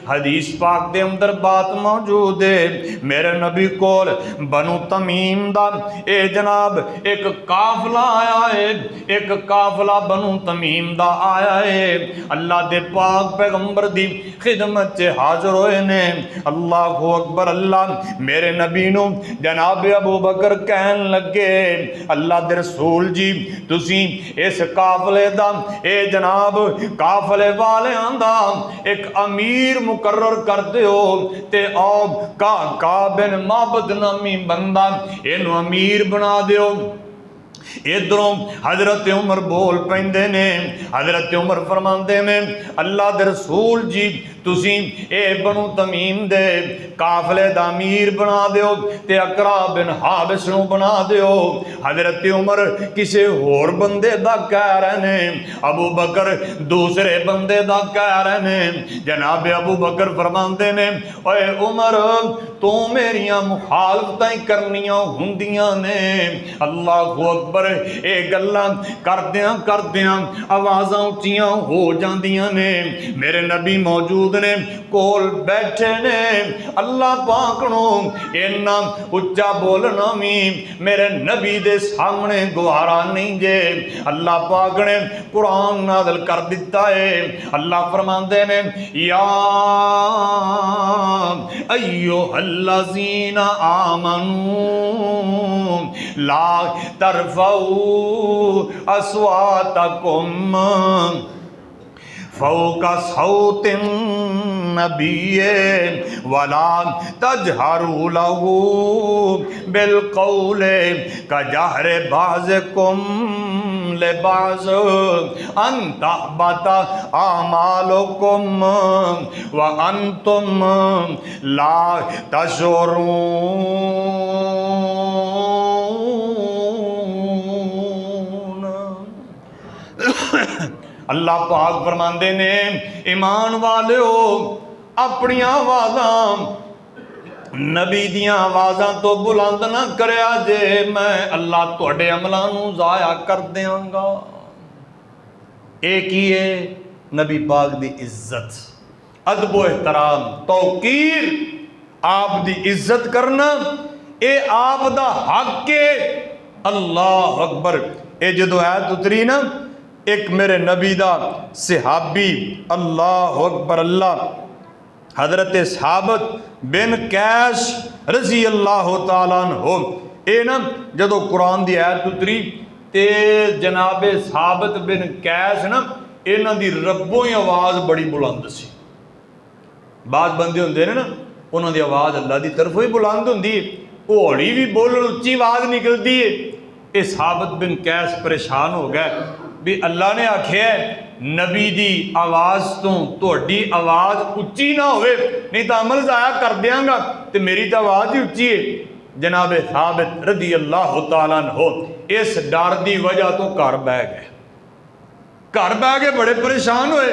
हदीस पाक दे अंदर बात मौजूद है, मेरे नबी कोल बनु तमीम दा ए जनाब एक काफिला आया है, एक काफिला बनु तमीम दा आया है। अल्लाह दे पाक पैगंबर दी खिदमत च हाजिर होए ने। अल्लाहु अकबर। अल्लाह मेरे नबी नू जनाब अबू बकर कहन लगे, अल्लाह दे रसूल जी तुसी इस काफले दा ए जनाब काफले वालियां दा एक अमीर मुकर्रर कर दिओ ते आओ का बिन माबद नामी बंदा इनू अमीर बना दिओ। इधरों हजरत उमर बोल पैंदे ने, हजरत उमर फरमांदे ने अल्लाह दे रसूल जी तुसी ए बनु तमीम दे काफले दा अमीर बना दिओ ते अकरा बिन हाबिस नू बना दिओ। हजरत उमर किसी होर बंदे दा कह रहे ने, अबू बकर दूसरे बंदे दा कह रहे ने। जनाब अबू बकर फरमांदे ने ओए उमर तू मेरियां मुखालफतां करनियां हुंदियां ने। अल्लाहु अकबर। ये गल्लां करदियां करदियां आवाज़ां उच्चियां हो जांदियां ने। मेरे नबी मौजूद ने, कोल बैठे ने। अल्लाह पाक नू इन्ना उच्चा बोलना भी मेरे नबी दे सामने गवारा नहीं जे। अल्लाह पाक ने कुरान नाज़िल कर दिता है। अल्लाह फरमांदे ने या अय्युहल्लज़ीना आमनू ला तरफ़ऊ अस्वातकुम फौका सौतिन नबीए वला तजहरू लहू बिलकौले कजहरे बाज़कुम लिबास अंतहबता आमालुकुम व अंतुम ला तशउरून। अल्लाह पाक फरमांदे ने ईमान वालिओ अपनियां आवाज़ां नबी दियां आवाज़ां तो बुलंद ना करया जे, मैं अल्लाह तुहाडे अमलां नूं ज़ाया कर देवांगा। एक ही है नबी पाक दी इज्जत, अदबो एहतराम, तौकीर, आप दी इज्जत करना ये आप दा हक है। अल्लाह अकबर। ये जो आयत उतरी ना, एक मेरे नबी दा सहाबी, अल्लाह अकबर, अल्लाह हजरत साबित बिन कैश रजी अल्लाह तआला अन्हु, ये ना जदों कुरान दी आयत उतरी ते जनाबे साबित बिन कैश ना, इन्हां दी रब्बों ही आवाज़ बड़ी बुलंद सी। बाज बंदे होंदे ने ना, उन्हां दी आवाज़ अल्लाह दी तरफों ही बुलंद हुंदी है, हौली भी बोलन उच्ची आवाज़ निकलती है। ये साबित बिन कैश परेशान हो गए भी अल्लाह ने आख्या नबी दी आवाज़ तो तुहाडी आवाज़ उच्ची ना होवे, नहीं तो अमल ज़ाया कर देंगा, तो मेरी तो आवाज़ ही उच्ची है। जनाबे साबित रज़ी अल्लाह तआला अन्हु इस डर की वजह तो घर बह गए, घर बह के बड़े परेशान हुए।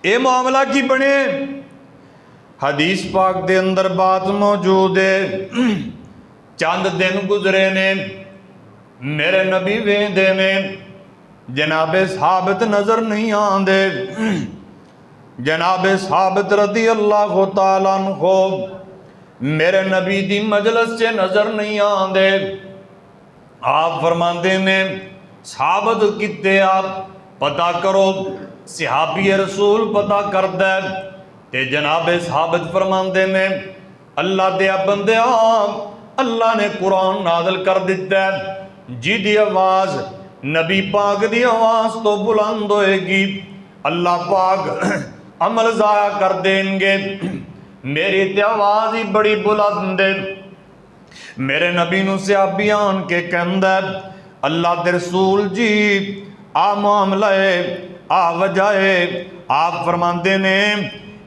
ये मामला की बने, हदीस पाक दे अंदर बात मौजूद है। चंद दिन गुजरे ने, मेरे नबी वेंदे ने, जनाबे साबित नजर नहीं आंदे। जनाबे साबित रज़ी अल्लाह तआला अन्हु मेरे नबी दी मजलिस च नजर नहीं आंदे। आप फरमांदे ने साबित किते आप पता करो, सहाबी रसूल पता करदा है, ते जनाबे साबित फरमांदे ने अल्लाह दे बंदे, अल्लाह ने कुरान नाज़िल कर दिता है जिहदी आवाज़ नबी पाक दी आवाज़ तो बुलंद होएगी, अल्लाह पाक अमल ज़ाया कर देंगे। मेरी ते आवाज़ ही बड़ी बुलंद है। मेरे नबी नूं सहाबी आन के कहंदा अल्लाह दे रसूल जी आ मामला है, आ वजह है। आप फरमांदे ने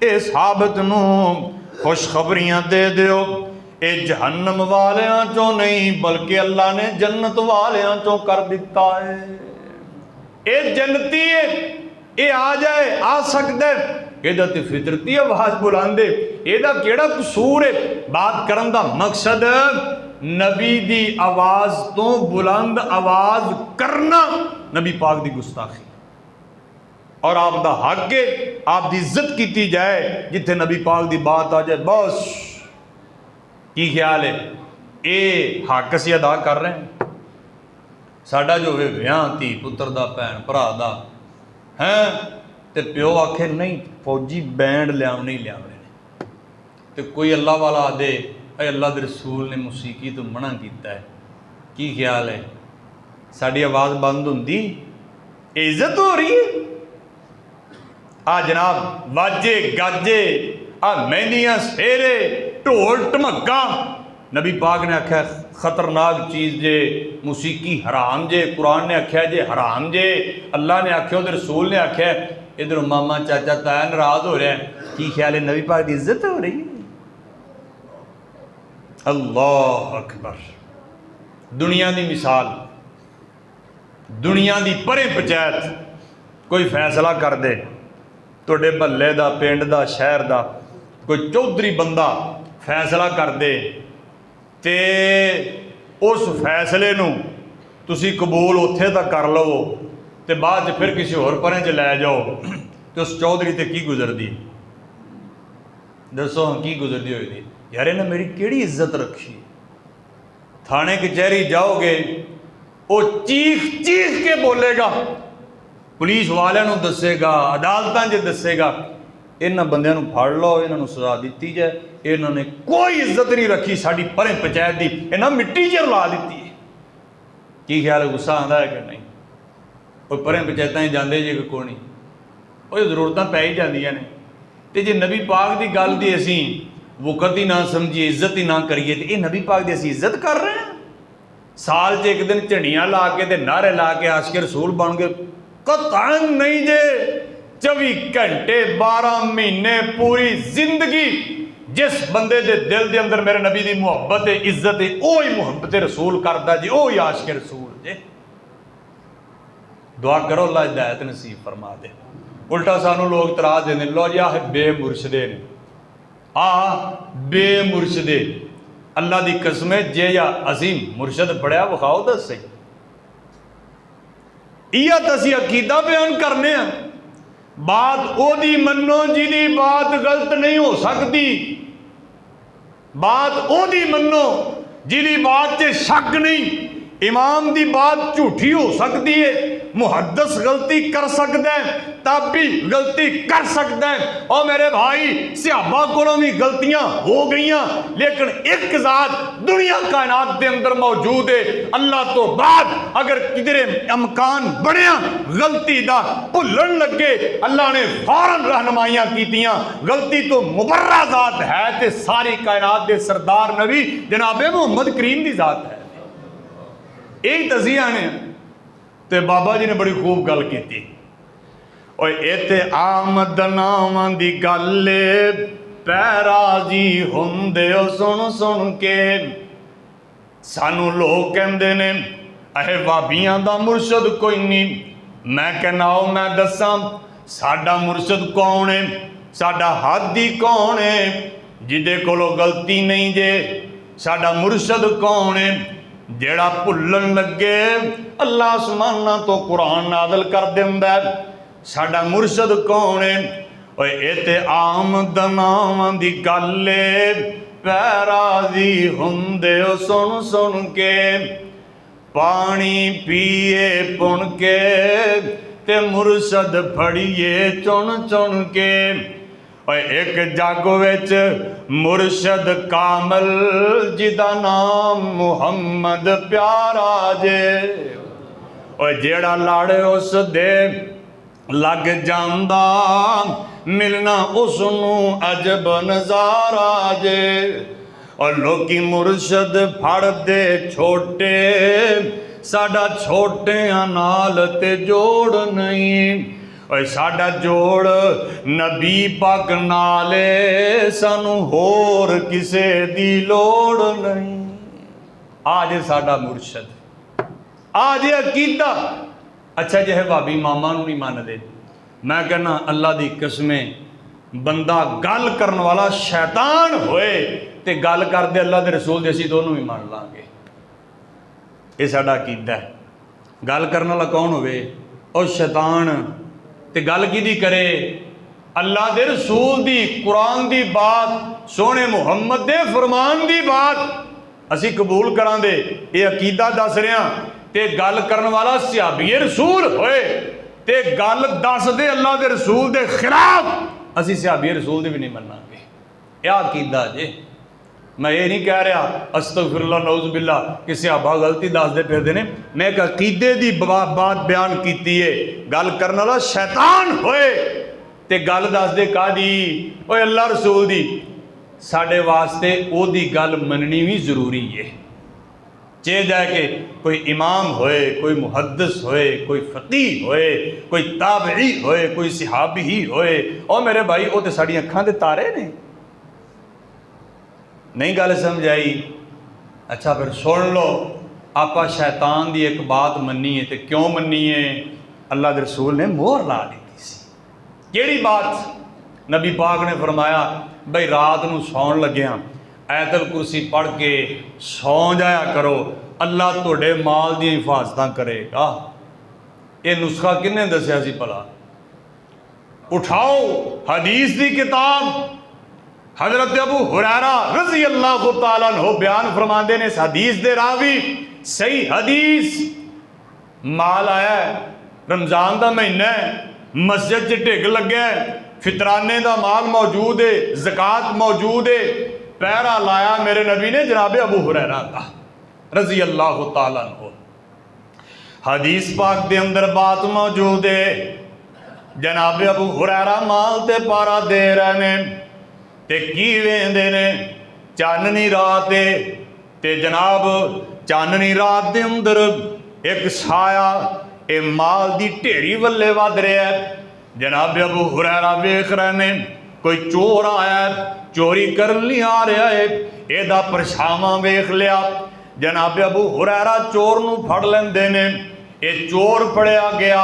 ए साबित नूं खुशखबरियां दे दिओ, ये जहन्नम वालियां चों नहीं बल्कि अल्लाह ने जन्नत वालियां चों कर दिता है। ये जन्नती है, ये आ जाए, आ सकता है, ਇਹਦਾ ਤੇ ਫਿਤਰਤੀ आवाज़ बुलंद है, ਇਹਦਾ ਕਿਹੜਾ कसूर है। बात करन दा मकसद नबी दी आवाज़ तो बुलंद आवाज़ करना नबी पाक दी गुस्ताखी, और आप दा हक है आप दी इज्जत की जाए। जिथे नबी पाक दी बात आ जाए बस, की ख्याल है, ये हक असीं अदा कर रहे हैं। साडा जो विआह धी पुत्र दा, भैन भरा दा है, तो प्यो आखे नहीं फौजी बैंड लियावने ही लियावने ने, तो कोई अल्लाह वाला आदे अल्लाह के रसूल ने मौसीकी तो मना किया है, की ख्याल है, साड़ी आवाज़ बंद होंदी, इज्जत हो रही है। आ जनाब वाजे गाजे, आ मेहंदियां सेरे, ढोल ढमक्का, नबी पाक ने आख्या खतरनाक चीज़ जे, मौसीकी हराम जे, कुरान ने आख्या जे हराम जे, अल्लाह ने आख्या उधर रसूल ने आख्या। इधर मामा चाचा ताया नाराज हो रहा है, की ख्याल है, नबी पाक की इज्जत हो रही है। अल्लाह अकबर। दुनिया की मिसाल, दुनिया की परे पंचायत कोई फैसला कर दे, तुहाडे महल्ले का, पिंड का, शहर का कोई चौधरी बंदा फैसला कर दे, ते उस फैसले नूं तुसी कबूल उत्थे तक कर लवो, तो बाद फिर किसी होर परें च लै जाओ, तो उस चौधरी ते की गुजरदी, दसो की गुजरदी होई यार, इन्हें मेरी केड़ी इज्जत रखी। थाने कचहरी जाओगे, वो चीख चीख के बोलेगा, पुलिस वालियां नूं दसेगा, अदालतां 'च दसेगा, इन्हां बंदियां नूं फड़ लो, इन्हां नूं सज़ा दित्ती जाए, इन्हां ने कोई इज्जत नहीं रखी साडी परें पंचायत दी, इन्हां मिट्टी 'च रला दित्ती है। की ख्याल है, गुस्सा आंदा है कि नहीं? वो परें पंचायतां जाते जे कोई नहीं, वो जरूरतां पै ही जांदियां ने, ते जे नबी पाक की गल की असीं वक़्त ही ना समझिए, इज्जत ही ना करिए, तो ये नबी पाक की असीं इज्जत कर रहे हैं। साल च एक दिन झंडियां ला के ते नारे ला के आशिक रसूल बन गए, कतई नहीं जे। 24 घंटे 12 महीने पूरी जिंदगी जिस बंदे दे दिल दे अंदर मेरे नबी की मुहब्बत है, इज्जत है, वो ही मुहब्बत रसूल करता जी, वो ही आशिक रसूल जे। दुआ करो अल्लाह हिदायत नसीब फरमा दे। उल्टा सानू लोग तराज देने, लो जी आह बेमुर्शदे ने, बेमुर्शदे। अल्लाह की कसम है, जे या असी मुर्शद पढ़िया विखाओ दस सही। इया तो असी अकीदा बयान करने, बात ओदी मनो जिहदी बात गलत नहीं हो सकती, बात ओदी मनो जिहदी बात च शक नहीं। इमाम की बात झूठी हो सकती है, मुहद्दिस गलती कर सकता है, ताबी गलती कर सकता है। और मेरे भाई सहाबा कोलों भी गलतियां हो गई, लेकिन एक जात दुनिया कायनात के अंदर मौजूद है, अल्लाह तो बाद अगर किधरे अमकान बढ़िया गलती का भुलन लगे, अल्लाह ने फौरन रहनुमाइयां कीतियां। गलती तो मुबर्रा जात है ते सारी कायनात के सरदार नबी जनाबे मुहम्मद करीम की जात है। यही तजिया ने ते बाबा जी ने बड़ी खूब गल की। और इत्थे आमद नावां दी गल पैरा जी हुंदे सुन सुन के। सानू लोग कहंदे ने अहे वाबियां दा मुर्शद कोई नहीं। मैं कहना आओ मैं दसां साडा मुर्शद कौन है, साडा हादी कौन है जिदे कोलों गलती नहीं जे। साडा मुर्शद कौन है जेड़ा भुलन लगे अल्लाह आसमाना तो कुरान नादल कर दिंदा है। साडा मुर्शद कौन है? ओए इत्थे आमदनावां दी गल पैरा दी हुंदे सुन सुन के। पानी पिए पुन के ते मुर्शद फड़िए चुन चुन के। एक जग विच मुर्शद कामल जिदा नाम मुहम्मद प्यारा जे। और जेड़ा लाड़े उस दे लग जांदा मिलना उसनू अजब नजारा जे। और लोकी मुर्शद फड़ दे छोटे साडा छोटियां नाल ते जोड़ नहीं। और साडा जोड़ नबी पाक नाले सानू होर किसे दी लोड़ नहीं। आज साडा मुर्शद, आज अकीदा। अच्छा जे है भाभी मामा नू नहीं मानदे, मैं कहना अल्लाह दी कसमें बंदा गल करन वाला शैतान होए ते गल कर दे अल्लाह दे रसूल दे, असीं दोनों भी मान लांगे। ये साडा अकीदा है। गल करन वाला कौन होवे? और शैतान। ते गल किहदी करे? अल्लाह दे रसूल दी, कुरान दी बात, सोने मुहम्मद दे फरमान दी बात असी कबूल करां दे, ये अकीदा दस रहा। ते गल करन वाला सहाबी रसूल होए ते गल दस दे अल्लाह दे रसूल दे खिलाफ, असी सहाबी रसूल दे भी नहीं मन्नांगे। यह अकीदा जे। मैं ये नहीं कह रहा अस्तगफिरुल्लाह नऊज़ बिल्लाह कि सहाबा गलती दसदे फिरदे ने। मैं एक अकीदे दी बात बयान की है। गल करने वाला शैतान होए ते गल दसदे कादी? ओए अल्लाह रसूल दी। साडे वास्ते ओदी गल मननी भी जरूरी है। चे जाए कि कोई इमाम होए, कोई मुहद्दिस होए, कोई फकीह होए, कोई ताबई होए, कोई सहाबी होए। और मेरे भाई वो तो साड़ी अखां दे तारे ने। नहीं गल समझ आई? अच्छा फिर सुन लो, आपा शैतान की एक बात मनी है। तो क्यों मनी है? अल्लाह के रसूल ने मोहर ला दी सी। केड़ी बात? नबी पाक ने फरमाया बई रात नूं सौण लग्या आयतल कुर्सी पढ़ के सौ जाया करो, अल्लाह तुहाडे माल दी हिफाजत करेगा। ये नुस्खा किन्ने दसिया सी भला? उठाओ हदीस की किताब, हजरत अबू हुरैरा रज़ी अल्लाह तआला अन्हु बयान फरमाते ने, इस हदीस दे रावी सही हदीस। माल आया रमजान का महीना है, मस्जिद च ढिग लगे, फितराने का माल मौजूद है, ज़कात मौजूद है। पहरा लाया मेरे नबी ने जनाबे अबू हुरैरा का रज़ी अल्लाह तआला अन्हु। हदीस पाक के अंदर बात मौजूद है, जनाबे अबू हुरैरा माल ते पारा दे रहे ने ते की वेंदे ने चाननी रात ते जनाब चाननी रात दे अंदर एक साया ए माल दी ढेरी वल्ले वध रहा है। जनाब अबू हुरैरा वेख रहे ने कोई चोर आया, चोरी कर नहीं आ रहा है, एदा परछावां वेख लिया। जनाब अबू हुरैरा चोर नूं फड़ लैंदे ने, ये चोर फड़िया गया,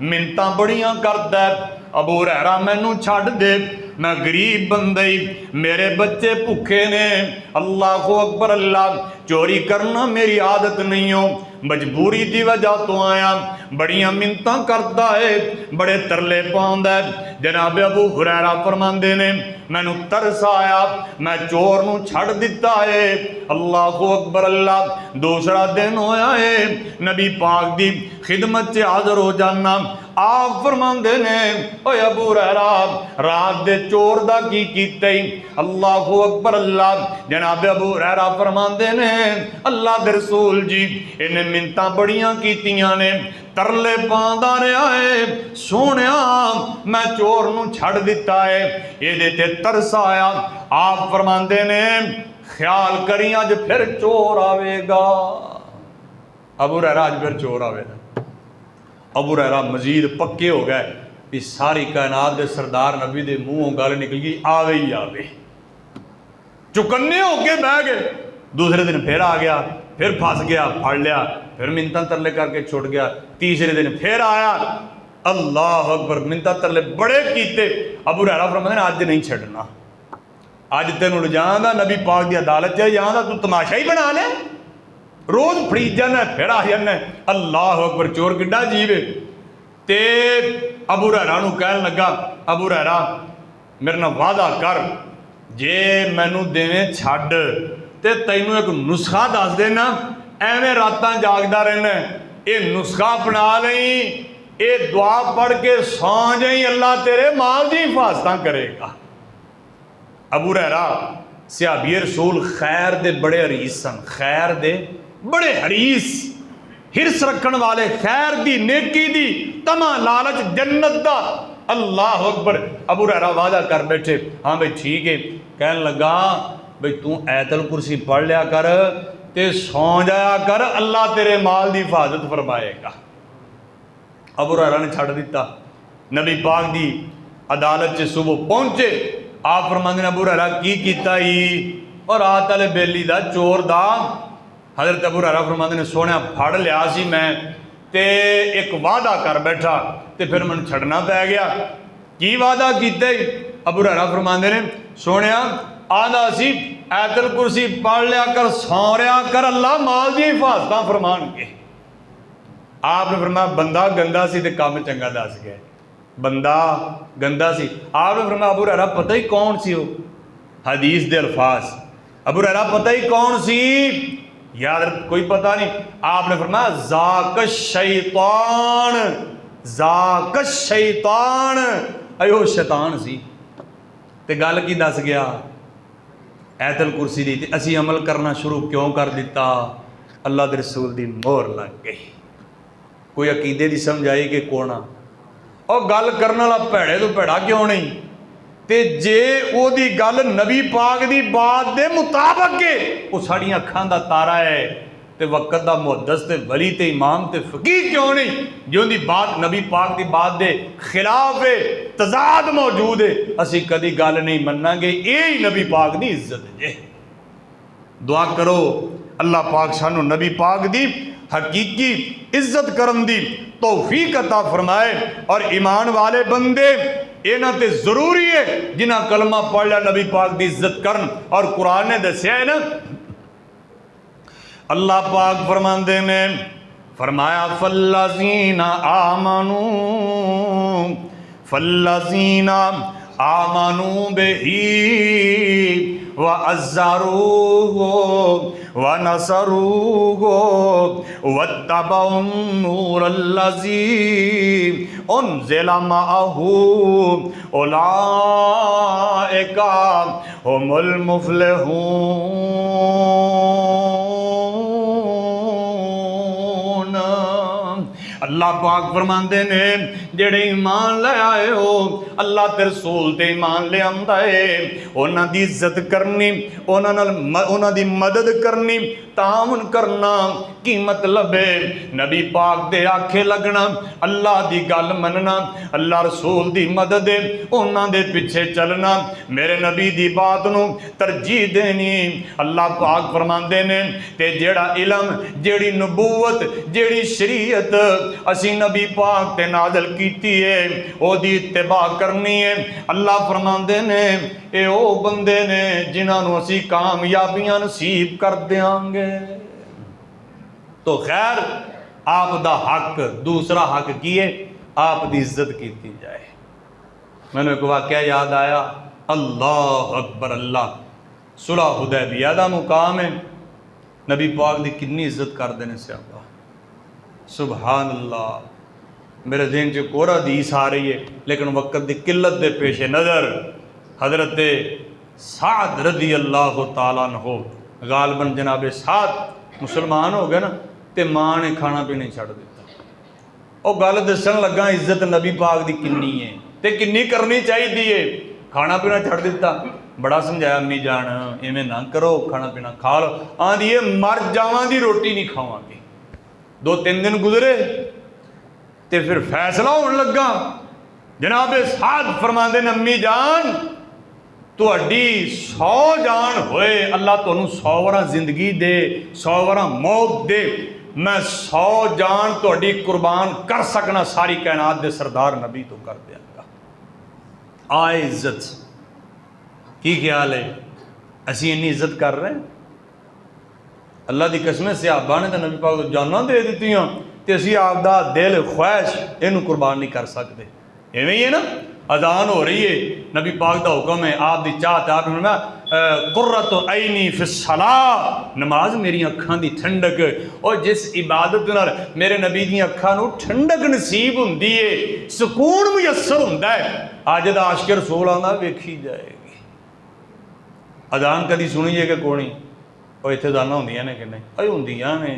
मिन्नतां बड़ियां करदा, अबू हुरैरा मैनू छड्ड दे, मैं गरीब बंदा ही, मेरे बच्चे भुखे ने, अल्लाह अकबर, अल्लाह, चोरी करना मेरी आदत नहीं हो, मजबूरी की वजह तो आया, बड़ियां मिन्नतां करता है, बड़े तरले पाउंदा है। जनाब अबू हुरैरा फरमांदे ने मैनू तरस आया, मैं चोर नू छड़ दिता है। अल्लाह अकबर, अल्लाह। दूसरा दिन होया है, नबी पाक दी खिदमत च हाज़र हो जाना। आप फरमांदे ने ओए अबू हुरैरा रात दे चोर दा की कीता ही? अल्लाह अकबर, अल्लाह। जनाब अबू हुरैरा फरमांदे ने अल्लाह दे रसूल जी इन्हें मिन्नतां बड़ियां कीतियां ने, तरले पांदा रहा है, सोहणिया मैं चोर नू छड़ दिता है, ये ते तरस आया। आप फरमांदे ने ख्याल करी अज फिर चोर आवेगा। अबू हुरैरा अज फिर चोर आवेगा। अबू हुरैरा मजीद पक्के हो गए कि सारी कायनात के सरदार नबी के मूँहों गल निकल गई, आवे ही आवे। चुकन्ने होके बह गए। दूसरे दिन फिर आ गया, फिर फस गया, फड़ लिया, फिर मिन्नतां तरले करके छुट गया। तीसरे दिन फिर आया, अल्लाह अकबर, मिन्नतां तरले बड़े कीते। अबू हुरैरा फरमांदे ने अज नहीं छड्डना, अज तेनू लिजांगा नबी पाक की अदालत च जांदा, तू तमाशा ही बना ले, रोज फड़ी जाना फिर आ जाना। अल्लाह अकबर, चोर किड्डा अजीब है। ते अबू हुरैरा नू कहन लगा, अबू हुरैरा मेरे नाल वादा कर, जे मैनू देवें छड्ड ते तैनू एक नुस्खा दस देना, एवें रातां जागदा रहना, ये नुस्खा अपना लई, ये दुआ पढ़ के सौ जाई, अल्लाह तेरे माल की हिफाजत करेगा। अबू हुरैरा सहाबी रसूल खैर दे बड़े हरीस सन, खैर दे बड़े हरीस, हिरस रखने वाले, खैर दी, नेकी दी, तमा, लालच, जन्नत दा। अल्लाह अकबर। अबू हुरैरा वादा कर बैठे, हाँ भाई ठीक है। कहन लगा भाई तू ऐतल कुर्सी पढ़ लिया कर ते सौ जाया कर, अल्लाह तेरे माल की हिफाजत फरमाएगा। अबू हुरैरा ने छड़ दिता। नबी पाक दी अदालत च सुबह पहुंचे। आप फरमांदे ने अबू हुरैरा की कीता ही? और रात वाले बेली दा चोर दा। हज़रत अबू हुरैरा फरमांदे ने सोहणिया फड़ लिया सी मैं, ते एक वादा कर बैठा ते फिर मैनूं छड्डना पै गया। की वादा कीता? अबू हुरैरा फरमांदे ने सोहणिया आदा सी ऐतल कुर्सी पढ़ लिया कर, सौ रहा कर, अल्लाह माल दी हिफाजत फरमानगे। आपने फरमाया बंदा गंदा सी ते काम चंगा दस गया, बंदा गंदा सी। आपने फरमाया अबू हुरैरा पता ही कौन सी हो? हदीस दे अल्फाज, अबू हुरैरा पता ही कौन सी? यार कोई पता नहीं। आपने फरमाया ज़ाक शैतान, ज़ाक शैतान, अयो शैतान सी। ते गल की दस गया ऐतल कुर्सी दी, ते असी अमल करना शुरू क्यों कर दिता? अल्लाह दे रसूल दी मोहर लग गई। कोई अकीदे की समझ आई कि कोना, और गल करने वाला भैड़े तो भैड़ा क्यों नहीं? ते जे ओदी गल नबी पाक दी बात दे मुताबिक है, वो साड़ियां अखां दा तारा है, ते वक़्त दा मुहद्दिस ते वली ते इमाम ते फकीह क्यों नहीं? जो दी बात नबी पाक दी बात दे खिलाफ है, तजाद मौजूद है, असी कदी गल नहीं मन्नांगे। यही नबी पाक दी इज्जत है। दुआ करो अल्लाह पाक सानू नबी पाक दी हकीकी इज्जत करन दी तौफीक अता फरमाए, और ईमान वाले बंदे इन्हां ते जरूरी है जिन्हां कलमा पढ़ लिया नबी पाक की इज्जत करन। और कुरान ने दसिया है ना, अल्लाह पाक फरमांदे ने फरमाया फल्लज़ीना आमनू, फल्लज़ीना आमनू बिही व अज़्ज़रूहु व नसरूहु वत्तबउन नूरल्लज़ी उन्ज़िला मअहू उलाइका हुमुल मुफ़्लिहून। अल्लाह पाक फरमांदे ने जेड़े ईमान ले आए हो अल्लाह ते रसूल ते ईमान ले आंदा है उन्हां दी इज्जत करनी उन्हां दी मदद करनी तावन करना की मतलब है नबी पाक दे आखे लगना अल्लाह दी गल मनना अल्लाह रसूल दी मदद है उन्हां दे पिछे चलना मेरे नबी दी बात नूं तरजीह देनी अल्लाह पाक फरमांदे ने ते जेड़ा इलम जेड़ी नबूवत जेड़ी शरीयत असी नबी पाक ते नाज़िल कीती है ओदी इत्तिबा करनी है अल्लाह फरमांदे ने ए ओ बंदे ने जिन्हां नूं असी कामयाबियां नसीब कर देंगे। तो खैर आप दा हक दूसरा हक की है आप दी इज्जत की जाए। मैंने एक वाकया याद आया अल्लाह अकबर अल्लाह सुलह हुदैबिया दा मुकाम है नबी पाक दी कितनी इज्जत करते हैं सहाबा सुभान अल्लाह। मेरे दिन च कोरा हदीस आ रही है लेकिन वक्त की किल्लत के पेशे नज़र हजरत साद रदी अल्लाह तआला अन्हु गालबन जनाबे साद मुसलमान हो गए ना तो माँ ने खाना पीना छड़ दिता। और गल दसन लगा इज्जत नबी पाक की किन्नी है तो किन्नी करनी चाहिए खाना पीना छड़ दिता। बड़ा समझाया अम्मी जान इवें ना करो खाना पीना खा लो आंदी है मर जावां दी रोटी नहीं खावांगे। 2-3 दिन गुजरे तो फिर फैसला होने लगा जनाबे साद फरमांदे ने अम्मी जान तुहाडी 100 जान होए अल्लाह तुहानू 100 वारा जिंदगी दे 100 वारा मौत दे मैं 100 जान तुहाडी कुर्बान कर सकना सारी कायनात दे सरदार नबी तो कर देंगा। आए इज्जत की ख्याल है असी इन्नी इज्जत कर रहे हैं अल्लाह की कसम सहाबा ने तो नबी पाक को जाना दे दित्तियां ते असी आपदा दिल ख्वाहिश इनू कुर्बान नहीं कर सकते। इवें ही है ना अजान हो रही है नबी पाक का हुक्म है आप दी चाहत आप कुर्रत ऐनी फिस्सलाह नमाज मेरी अखां दी ठंडक और जिस इबादत नाल मेरे नबी दी अखां नू ठंडक नसीब हुंदी है सुकून मुयसर हुंदा है अज दा आशिक रसूल आंदा वेखी जाएगी। अजान कदी सुनी है कि कोनी और इत्थे अजानां हुंदियां ने कि नहीं अजे हुंदियां ने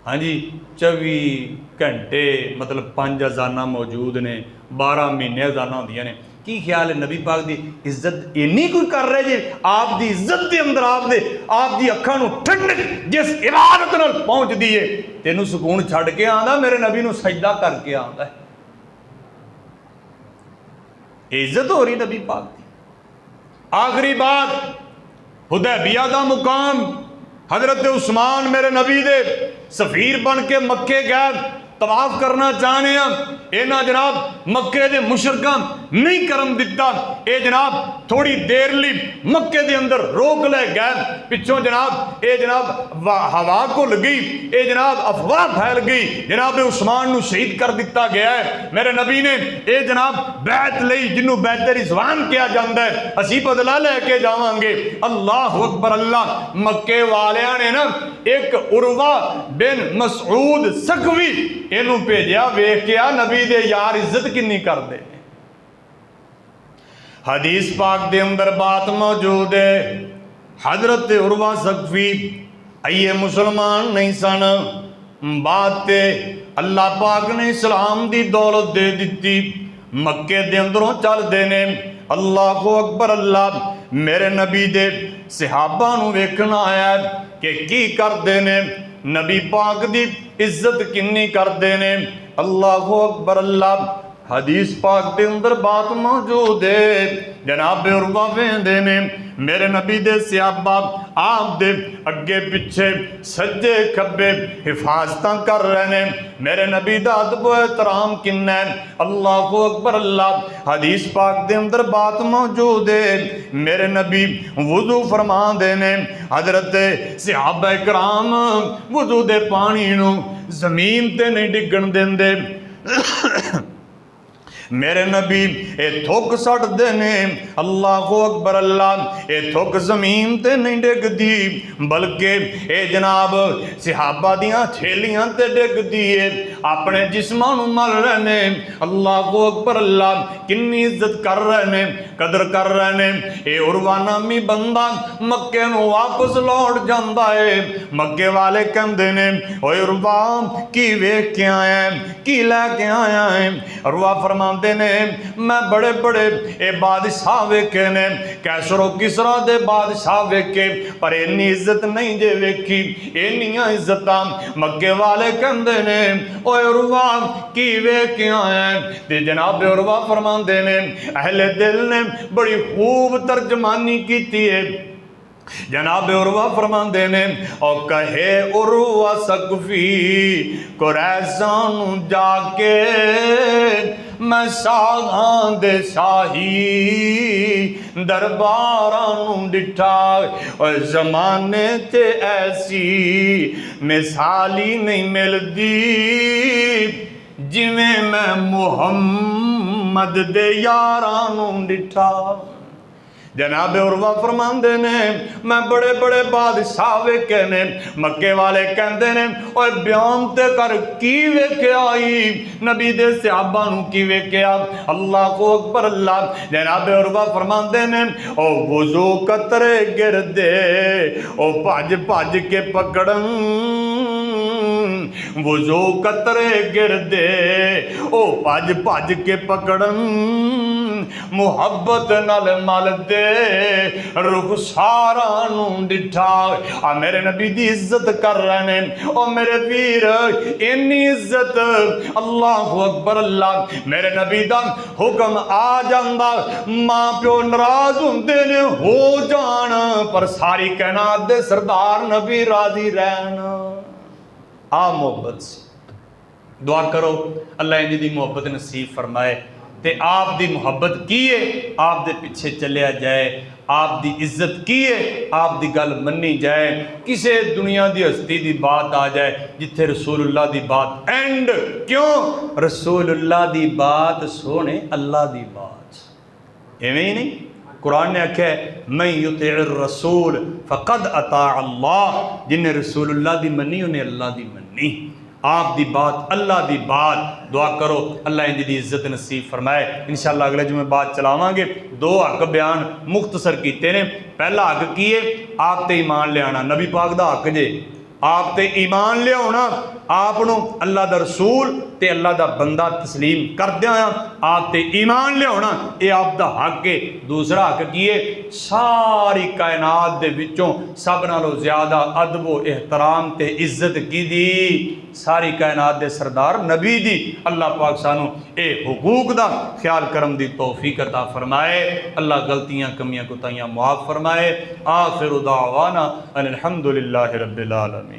हाँ जी 24 घंटे मतलब 5 अजाना मौजूद ने 12 महीने अजाना होंदियां ने। की ख्याल है नबी पाक की इज्जत इन्नी कोई कर रहे जे आप दी इज्जत के अंदर आप दी अखां नू ठंडक जिस इबादत नाल पहुंचदी है तेनू सुकून छड़ के आंदा मेरे नबी नू सजदा करके आंदा है। इज्जत हो रही नबी पाक की। आखिरी बात हुदैबिया का मुकाम हजरत उस्मान मेरे नबी दे सफीर बन के मक्के गए तवाफ करना चाहने इन्हां जनाब मक्के दे मुशरकां नहीं करन दिता ये जनाब थोड़ी देर ली मक्के दे अंदर रोक ले गए पिछों जनाब ये जनाब हवा घुल गई ये जनाब अफवाह फैल गई जनाब उस्मान नू शहीद कर दिता गया है। मेरे नबी ने ये जनाब बैत लई जिन्हों बैत रिजवान किया जाता है असी बदला लैके जावांगे। अल्लाह अकबर अल्लाह मक्के वालियां ने ना एक उर्वा बिन मसऊद सकवी इनू भेजा वेख के आ नबी दे यार इज्जत किन्नी करदे। हदीस पाक दे अंदर बात मौजूद है हजरत उर्वा सकवी ये मुसलमान नहीं सन बात ते अल्लाह पाक ने इस्लाम दी दौलत दे दिती मक्के दे अंदरों चलदे ने अल्लाह को अकबर अल्लाह मेरे नबी दे सहाबा नू वेखना आया कि की करदे ने नबी पाक दी इज्जत किन्नी करदे ने। अल्लाह को अकबर अल्लाह हदीस पाक के अंदर बात मौजूद है जनाब उर्वा वेंदे ने मेरे नबी दे सहाबा आप दे अगे पिछे सज्जे खब्बे हिफाजत कर रहे ने मेरे नबी दा अदब एहतराम किन्ना है। अल्लाह को अकबर अल्लाह हदीस पाक के अंदर बात मौजूद है मेरे नबी वुजू फरमा देने हजरत सहाबा कराम वुजू दे पानी नू जमीन ते नहीं डिगन देंदे मेरे नबी ये थुक सटदे ने, अल्लाहु अकबर अल्लाह, ये थुक जमीन ते नहीं डिगदी बल्कि ये जनाब सहाबा दियां थैलियां ते डिगदी है, अपने जिस्मां नूं मल रहे ने। अल्लाहु अकबर अल्लाह, किन्नी इज्जत कर रहे ने, कदर कर रहे ने। ये उरवा नामी बंदा मक्के नूं वापस लौट जांदा है। मक्के वाले कहंदे ने ओए उरवा की वेख के आया है, की लैके आया है? उरवा फरमांदे ने मैं बड़े बड़े ये बादशाह वेखे ने, कैसरो किसरा दे बादशाह वेखे, पर इन्नी इज्जत नहीं जे वेखी, इन्नियां इज्जतां। मक्के वाले कहंदे ने ओए उरवा की वेख के आया है? ते जनाब उरवा फरमांदे ने अहले दिल ने बड़ी खूब तर्जमानी कीती है। जनाब उरवा फरमांदे ने और कहे उरवा सकफी कुरैशां नूं जाके मैं साधां दे शाही दरबारां नूं डिठा, और जमाने ते ऐसी मिसाली नहीं मिलदी जिवें मैं मुहम्मद दे यारां नूं डिठा। जनाब उरवा फरमांदे ने मैं बड़े बड़े बादशाह वेखे ने। मक्के वाले कहंदे ने ओए बयान ते कर की वेख्या आई, नबी दे सहाबा नूं की वेख्या? अल्लाहु अकबर अल्लाह। जनाब उरवा फरमांदे ने ओ वुजू कतरे गिरदे ओ भज भज के पकड़न, वुजू कतरे गिरदे ओ भज भज के पकड़न, मुहब्बत नाल मल दे रुखसारा नूं डिठा। आ मेरे नबी दी इज्जत कर रहे ने। ओ मेरे वीर इन्नी इज्जत, अल्लाहु अकबर अल्लाह। मेरे नबी दा हुक्म आ जांदा, मां प्यो नाराज हुंदे ने हो जान, पर सारी कायनात दे सरदार नबी राजी रहन। आ मोहब्बत से दुआ करो अल्लाह इंज दी मोहब्बत नसीब फरमाए। ते आप दी मोहब्बत की है, आप दे पिछे चलिया जाए, आप दी इज्जत की है, आप दी गल मन्नी जाए। किसे दुनिया दी हस्ती दी बात आ जाए जिथे रसूलुल्लाह दी बात एंड, क्यों? रसूलुल्लाह दी बात सोने अल्लाह दी बात, एवें ही नहीं। कुरान ने आख्या है मैं युतिउर रसूल फ़क़द अता अल्लाह, जिन्हें रसूलुल्लाह दी मन्नी उन्हें अल्लाह दी मन्नी। आप दी बात अल्लाह दी बात। दुआ करो अल्लाह इंज दी इज्जत नसीब फरमाए। इंशाअल्लाह अगले जुमे बात चलावांगे। दो हक बयान मुख्तसर कीते ने। पहला हक की है आप ते ईमान लियाना, नबी पाक दा हक जे, आप ते ईमान लियाना, आपनों अल्लाह दा रसूल ते अल्लाह दा बंदा तस्लीम करदे आया आप ते ईमान लियाना, ये आप दा हक है। दूसरा हक की है सारी कायनात दे विचों सब नालों ज्यादा अदब व एहतराम ते इज्जत की दी सारी कायनात दे सरदार नबी दी। अल्लाह पाक सानू ए हुकूक दा ख्याल करम दी तौफीक अता फरमाए। अल्लाह गलतियां कमियां कोताहियां मुआफ फरमाए। आखिर दावाना अनिल हम्दुलिल्लाहि रब्बिल आलमीन।